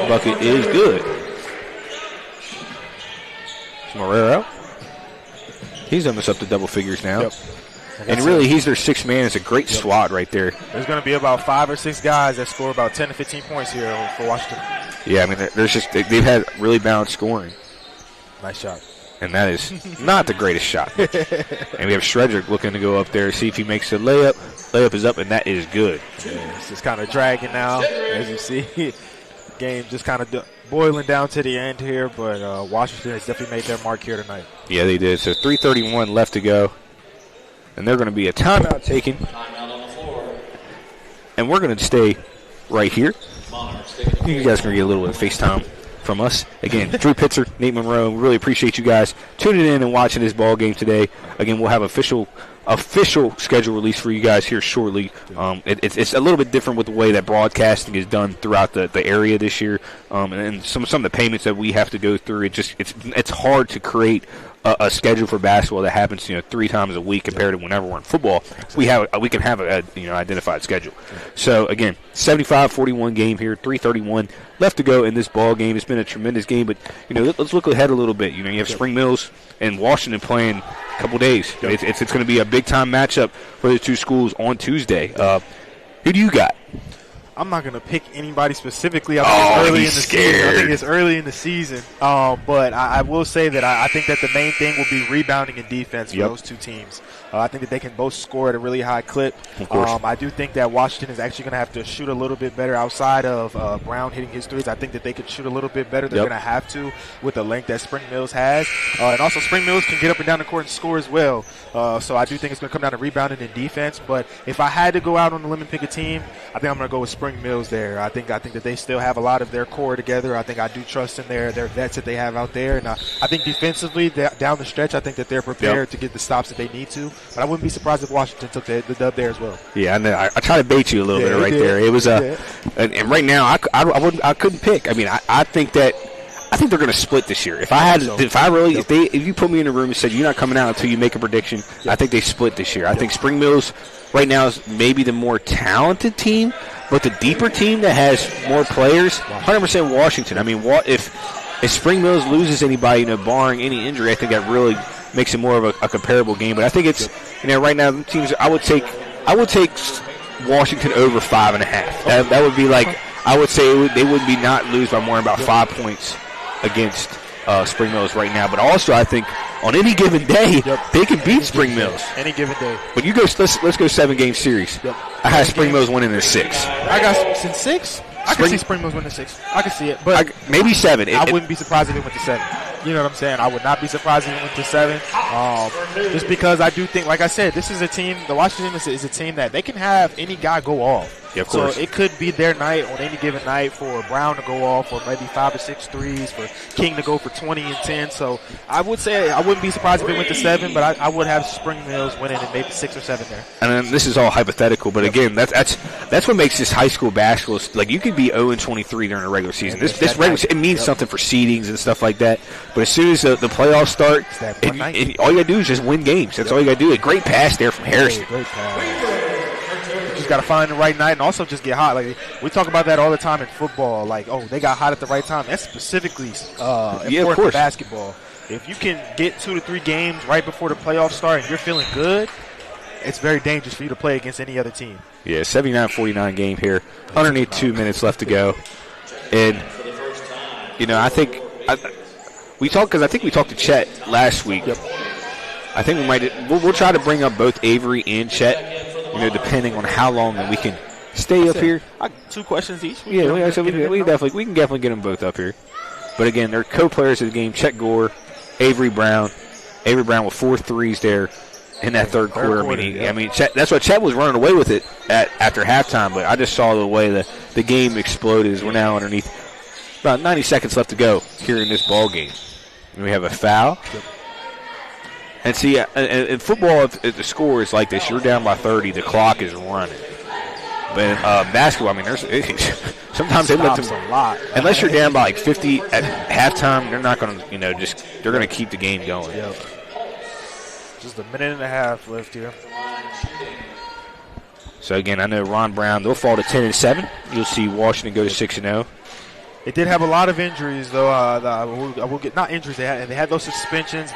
bucket is good. Morera out. He's almost up to double figures now. And really, he's their sixth man. It's a great swat right there. There's going to be about 5 or 6 guys that score about 10 to 15 points here for Washington. Yeah, I mean, they've had really balanced scoring. Nice shot. And that is not the greatest shot. And we have Shredrick looking to go up there, see if he makes a layup. Layup is up, and that is good. Yeah, it's just kind of dragging now, as you see. Game just kind of boiling down to the end here, but Washington has definitely made their mark here tonight. Yeah, they did. So 3:31 left to go. And they're going to be a timeout taken. Timeout on the floor. And we're going to stay right here. You guys are going to get a little bit of FaceTime from us. Again, Drew Pitzer, Nate Monroe. We really appreciate you guys tuning in and watching this ball game today. Again, we'll have official schedule release for you guys here shortly. It's a little bit different with the way that broadcasting is done throughout the area this year, and some of the payments that we have to go through. It's hard to create a schedule for basketball that happens 3 times a week compared to whenever we're in football. We can have a identified schedule. So again, 75-41 game here, 3:31 left to go in this ball game. It's been a tremendous game, but let's look ahead a little bit. You have Spring Mills and Washington playing a couple days. It's going to be a big time matchup for the two schools on Tuesday. Who do you got? I'm not going to pick anybody specifically. I think it's early in the season. But I will say that I think that the main thing will be rebounding and defense for those two teams. I think that they can both score at a really high clip. Of course. I do think that Washington is actually going to have to shoot a little bit better outside of Brown hitting his threes. I think that they could shoot a little bit better. They're going to have to with the length that Spring Mills has. And also Spring Mills can get up and down the court and score as well. So I do think it's going to come down to rebounding and defense. But if I had to go out on the limb and pick a team, I think I'm going to go with Spring Mills there. I think that they still have a lot of their core together. I think I do trust in their vets that they have out there. And I think defensively, down the stretch, I think that they're prepared to get the stops that they need to. But I wouldn't be surprised if Washington took the dub there as well. Yeah, I know. I tried to bait you a little bit right there. It was and right now I couldn't pick. I mean, I think they're going to split this year. If you put me in a room and said you're not coming out until you make a prediction, I think they split this year. I think Spring Mills right now is maybe the more talented team, but the deeper team that has more players, 100% Washington. I mean, if Spring Mills loses anybody, barring any injury, I think that really makes it more of a comparable game. But I think it's right now the teams. I would take Washington over 5.5. That would be like I would say they would be not lose by more than about 5 points against Spring Mills right now. But also I think on any given day they can beat Spring Mills. Any given day. But let's go 7-game series. I had Spring Mills winning in 6. I got since 6. I can see Spring Mills winning 6. I can see it, but maybe 7. I wouldn't be surprised if it went to 7. You know what I'm saying? I would not be surprised if it went to 7. Just because I do think, like I said, this is a team. The Washington is a team that they can have any guy go off. Yeah, of course. So it could be their night on any given night for Brown to go off, or maybe 5 or 6 threes, for King to go for 20 and 10. So I would say I wouldn't be surprised if it went to 7, but I would have Spring Mills winning at maybe 6 or 7 there. And then this is all hypothetical, but again, that's what makes this high school basketball. Like you could be 0-23 during the regular season. This regular it means something for seedings and stuff like that. But as soon as the playoffs start, and all you gotta do is just win games. That's all you gotta do. A great pass there from Harrison. Great pass. Just got to find the right night and also just get hot. Like we talk about that all the time in football. Like, they got hot at the right time. That's specifically important for basketball. If you can get 2 to 3 games right before the playoffs start and you're feeling good, it's very dangerous for you to play against any other team. Yeah, 79-49 game here. Underneath 2 minutes left to go. And, I think we talked to Chet last week. Yep. I think we'll try to bring up both Avery and Chet, depending on how long that we can stay up here. 2 questions each. We can definitely get them both up here. But again, they're co-players of the game. Chet Gore, Avery Brown. Avery Brown with 4 threes there in that third quarter. Chet, that's what Chet was running away with it after halftime. But I just saw the way the game exploded as we're now underneath about 90 seconds left to go here in this ball game. And we have a foul. Yep. And see, in football, if the score is like this, you're down by 30, the clock is running. But in basketball, sometimes they let them a lot. Unless you're down by like 50 at halftime, they're not going to, they're going to keep the game going. Yep. Just a minute and a half left here. So again, I know Ron Brown, they'll fall to 10-7. You'll see Washington go to 6-0. They did have a lot of injuries, though. I will get not injuries. They had those suspensions.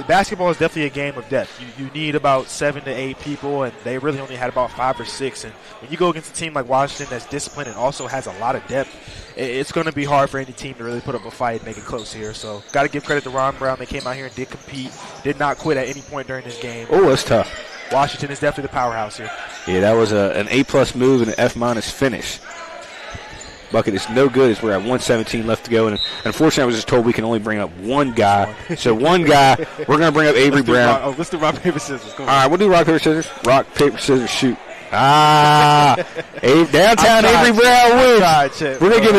Basketball is definitely a game of depth. You need about 7 to 8 people, and they really only had about 5 or 6. And when you go against a team like Washington that's disciplined and also has a lot of depth, it's going to be hard for any team to really put up a fight and make it close here. So got to give credit to Ron Brown. They came out here and did compete, did not quit at any point during this game. Oh, that's tough. Washington is definitely the powerhouse here. Yeah, that was an A+ move and an F- finish. Bucket is no good as we're at 1:17 left to go. And unfortunately, I was just told we can only bring up one guy. So one guy, we're going to bring up Avery Brown. Let's do rock, paper, scissors. All right, we'll do rock, paper, scissors. Rock, paper, scissors, shoot. Downtown Avery Brown wins. We're going to give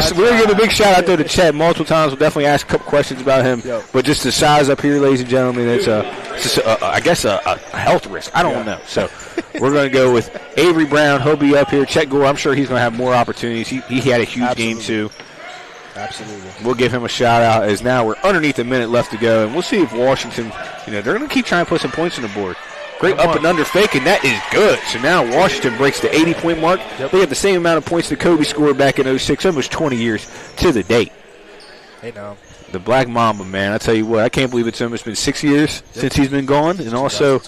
a big shout out there to Chet multiple times. We'll definitely ask a couple questions about him. But just the size up here, ladies and gentlemen, it's I guess a health risk. I don't know. So we're going to go with Avery Brown. He'll be up here. Chet Gore, I'm sure he's going to have more opportunities. He had a huge game too. Absolutely. We'll give him a shout out as now we're underneath a minute left to go, and we'll see if Washington, they're going to keep trying to put some points on the board. Great up and under fake, and that is good. So now Washington breaks the 80-point mark. Yep. They have the same amount of points that Kobe scored back in 06, almost 20 years to the date. Hey, now. The Black Mamba, man, I tell you what, I can't believe it's almost been 6 years since he's been gone, and also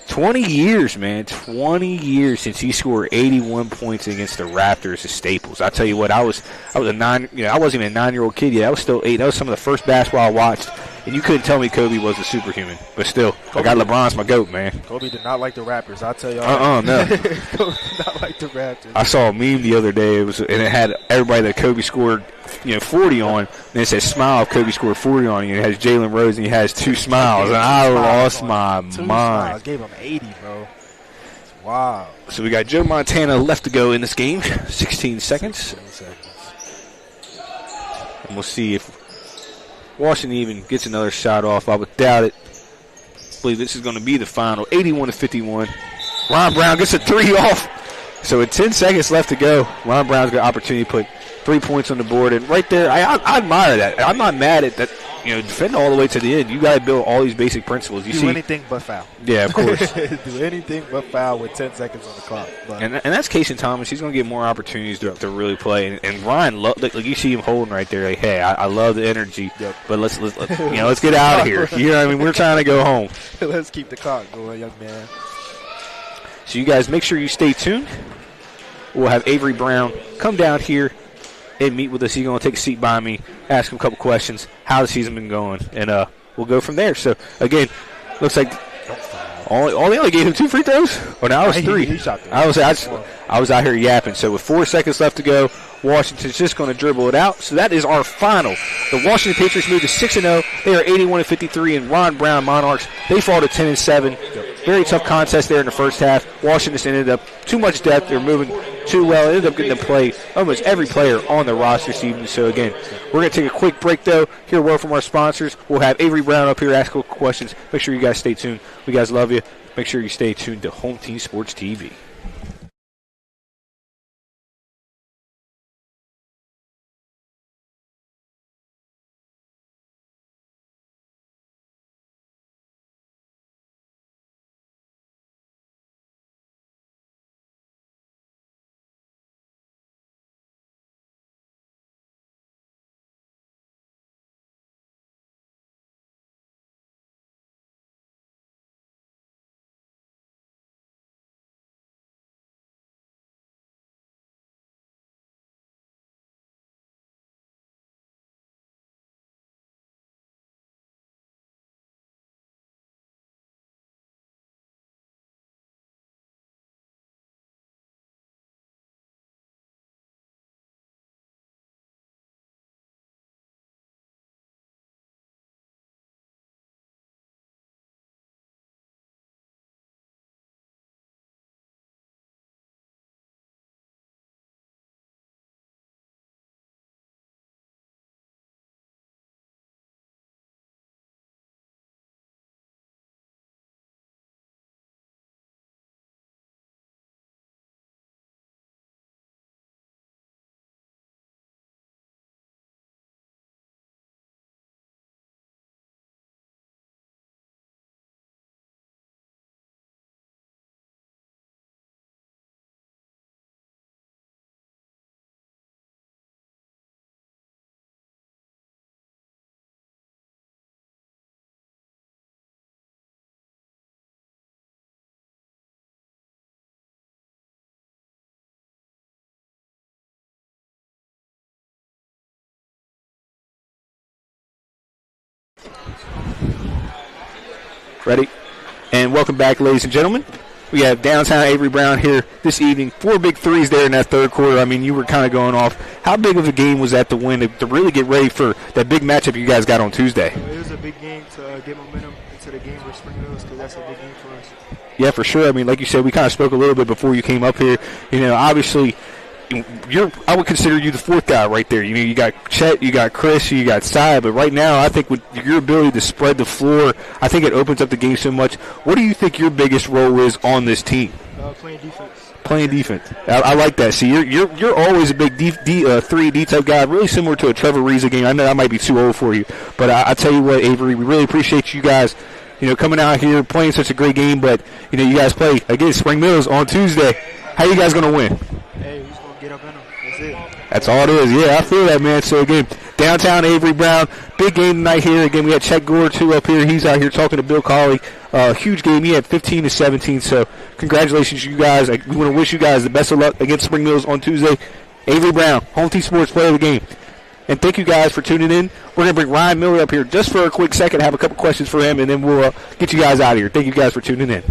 20 years, man, 20 years since he scored 81 points against the Raptors at Staples. I tell you what, I was a 9, I wasn't even a 9-year-old kid yet. I was still 8. That was some of the first basketball I watched. And you couldn't tell me Kobe was a superhuman. But still, I got LeBron's my GOAT, man. Kobe did not like the Raptors. I'll tell you all. No. Kobe did not like the Raptors. I saw a meme the other day. And it had everybody that Kobe scored 40 on. And it said, smile if Kobe scored 40 on you. And it has Jalen Rose, and he has 2 smiles. And I lost my mind. Smiles. Gave him 80, bro. Wow. So we got Joe Montana left to go in this game. 16 seconds. And we'll see if Washington even gets another shot off. I would doubt it. I believe this is going to be the final. 81-51. Ron Brown gets a 3 off. So with 10 seconds left to go, Ron Brown's got an opportunity to put 3 points on the board. And right there, I admire that. I'm not mad at that. Defend all the way to the end. You got to build all these basic principles. Do anything but foul. Yeah, of course. Do anything but foul with 10 seconds on the clock. But. And that's Casey Thomas. He's going to get more opportunities to really play. And Ryan, like you see him holding right there. Like, hey, I love the energy, but let's get out of here. You know what I mean? We're trying to go home. Let's keep the clock going, young man. So you guys make sure you stay tuned. We'll have Avery Brown come down here and meet with us. He's going to take a seat by me, ask him a couple questions. How the season been going? And we'll go from there. So, again, looks like they only gave him 2 free throws? Or now it's 3. He shot 3. I was out here yapping. So, with 4 seconds left to go, Washington's just going to dribble it out. So, that is our final. The Washington Patriots move to 6-0. They are 81-53. And Ron Brown Monarchs, they fall to 10-7. Very tough contest there in the first half. Washington just ended up too much depth. They're moving too well. Ended up getting to play almost every player on the roster this evening. So, again, we're going to take a quick break, though. Hear a word from our sponsors. We'll have Avery Brown up here ask questions. Make sure you guys stay tuned. We guys love you. Make sure you stay tuned to Home Team Sports TV. Ready? And welcome back, ladies and gentlemen. We have downtown Avery Brown here this evening. 4 big threes there in that third quarter. I mean, you were kind of going off. How big of a game was that to win, to really get ready for that big matchup you guys got on Tuesday? It was a big game to get momentum into the game versus Spring Mills, because that's a big game for us. Yeah, for sure. I mean, like you said, we kind of spoke a little bit before you came up here. Obviously, I would consider you the fourth guy right there. You got Chet, you got Chris, you got Cy, but right now I think with your ability to spread the floor, I think it opens up the game so much. What do you think your biggest role is on this team? Playing defense. Playing defense. I like that. See, you're always a big 3D type guy, really similar to a Trevor Ariza game. I know I might be too old for you, but I tell you what, Avery, we really appreciate you guys coming out here, playing such a great game, but you guys play against Spring Mills on Tuesday. How you guys going to win? Hey, we're just going to get up in them. That's it. That's all it is. Yeah, I feel that, man. So, again, downtown Avery Brown, big game tonight here. Again, we had Chet Gore, too, up here. He's out here talking to Bill Colley. Huge game. He had 15 to 17. So, congratulations, you guys. We want to wish you guys the best of luck against Spring Mills on Tuesday. Avery Brown, Home Team Sports Player of the Game. And thank you guys for tuning in. We're going to bring Ryan Miller up here just for a quick second, have a couple questions for him, and then we'll get you guys out of here. Thank you guys for tuning in.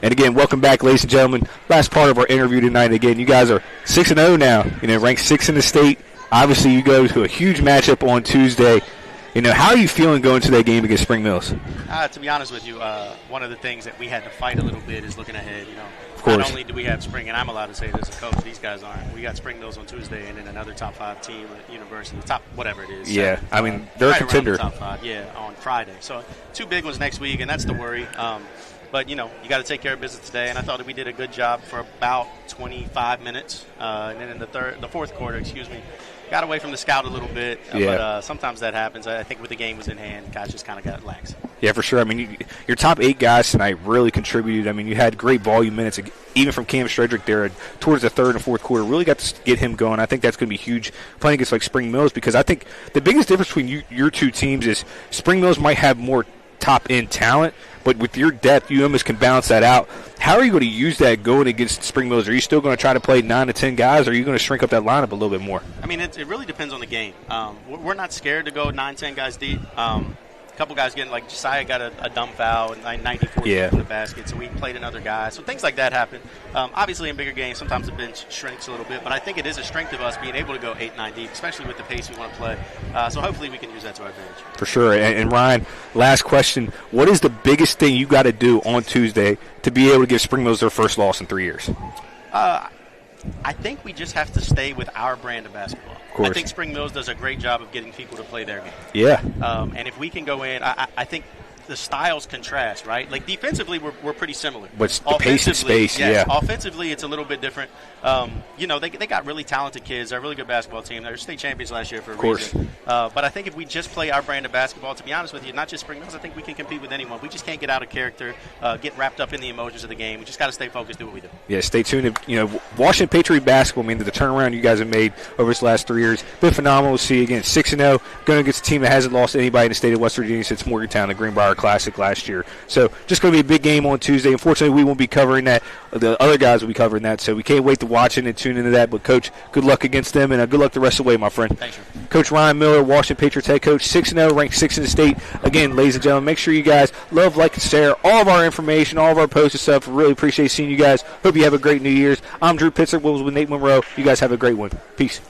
And again, welcome back, ladies and gentlemen. Last part of our interview tonight. Again, you guys are 6-0 now. Ranked 6th in the state. Obviously, you go to a huge matchup on Tuesday. How are you feeling going to that game against Spring Mills? To be honest with you, one of the things that we had to fight a little bit is looking ahead. Of course. Not only do we have Spring, and I'm allowed to say this as a coach, these guys aren't. We got Spring Mills on Tuesday, and then another top 5 team at University, top whatever it is. Yeah, I mean they're a contender. The top 5, on Friday. So 2 big ones next week, and that's the worry. But, you got to take care of business today, and I thought that we did a good job for about 25 minutes. And then in the fourth quarter, got away from the scout a little bit. Yeah. But sometimes that happens. I think with the game was in hand, guys just kind of got lax. Yeah, for sure. I mean, your top 8 guys tonight really contributed. I mean, you had great volume minutes, even from Cam Stredrick there towards the third and fourth quarter. Really got to get him going. I think that's going to be huge playing against Spring Mills, because I think the biggest difference between your two teams is Spring Mills might have more top-end talent, but with your depth, you almost can balance that out. How are you going to use that going against Spring Mills? Are you still going to try to play 9 to 10 guys, or are you going to shrink up that lineup a little bit more? I mean, it really depends on the game. We're not scared to go 9, 10 guys deep. A couple guys getting, like Josiah got a dumb foul and 94 in the basket, so we played another guy. So things like that happen. Obviously, in bigger games, sometimes the bench shrinks a little bit, but I think it is a strength of us being able to go 8, 9 deep, especially with the pace we want to play. So hopefully we can use that to our advantage. For sure. And Ryan, last question. What is the biggest thing you got to do on Tuesday to be able to give Spring Mills their first loss in 3 years? I think we just have to stay with our brand of basketball. Of course. I think Spring Mills does a great job of getting people to play their game. Yeah. And if we can go in, I think the styles contrast, right? Like defensively, we're pretty similar. But the pace and space, yes, yeah. Offensively, it's a little bit different. They got really talented kids. They're a really good basketball team. They're state champions last year for a reason. But I think if we just play our brand of basketball, to be honest with you, not just Spring Mills, I think we can compete with anyone. We just can't get out of character, get wrapped up in the emotions of the game. We just got to stay focused, do what we do. Yeah, stay tuned. Washington Patriot basketball, the turnaround you guys have made over this last 3 years, been phenomenal to see. Again, 6-0, going against a team that hasn't lost to anybody in the state of West Virginia since Morgantown, the Greenbrier Classic last year. So just going to be a big game on Tuesday. Unfortunately, we won't be covering that. The other guys will be covering that, so we can't wait to watch it and tune into that. But, Coach, good luck against them, and good luck the rest of the way, my friend. Thanks, sir. Coach Ryan Miller, Washington Patriots head coach, 6-0, ranked 6th in the state. Again, ladies and gentlemen, make sure you guys love, like, and share all of our information, all of our posts and stuff. Really appreciate seeing you guys. Hope you have a great New Year's. I'm Drew Pitzer, Wills with Nate Monroe. You guys have a great one. Peace.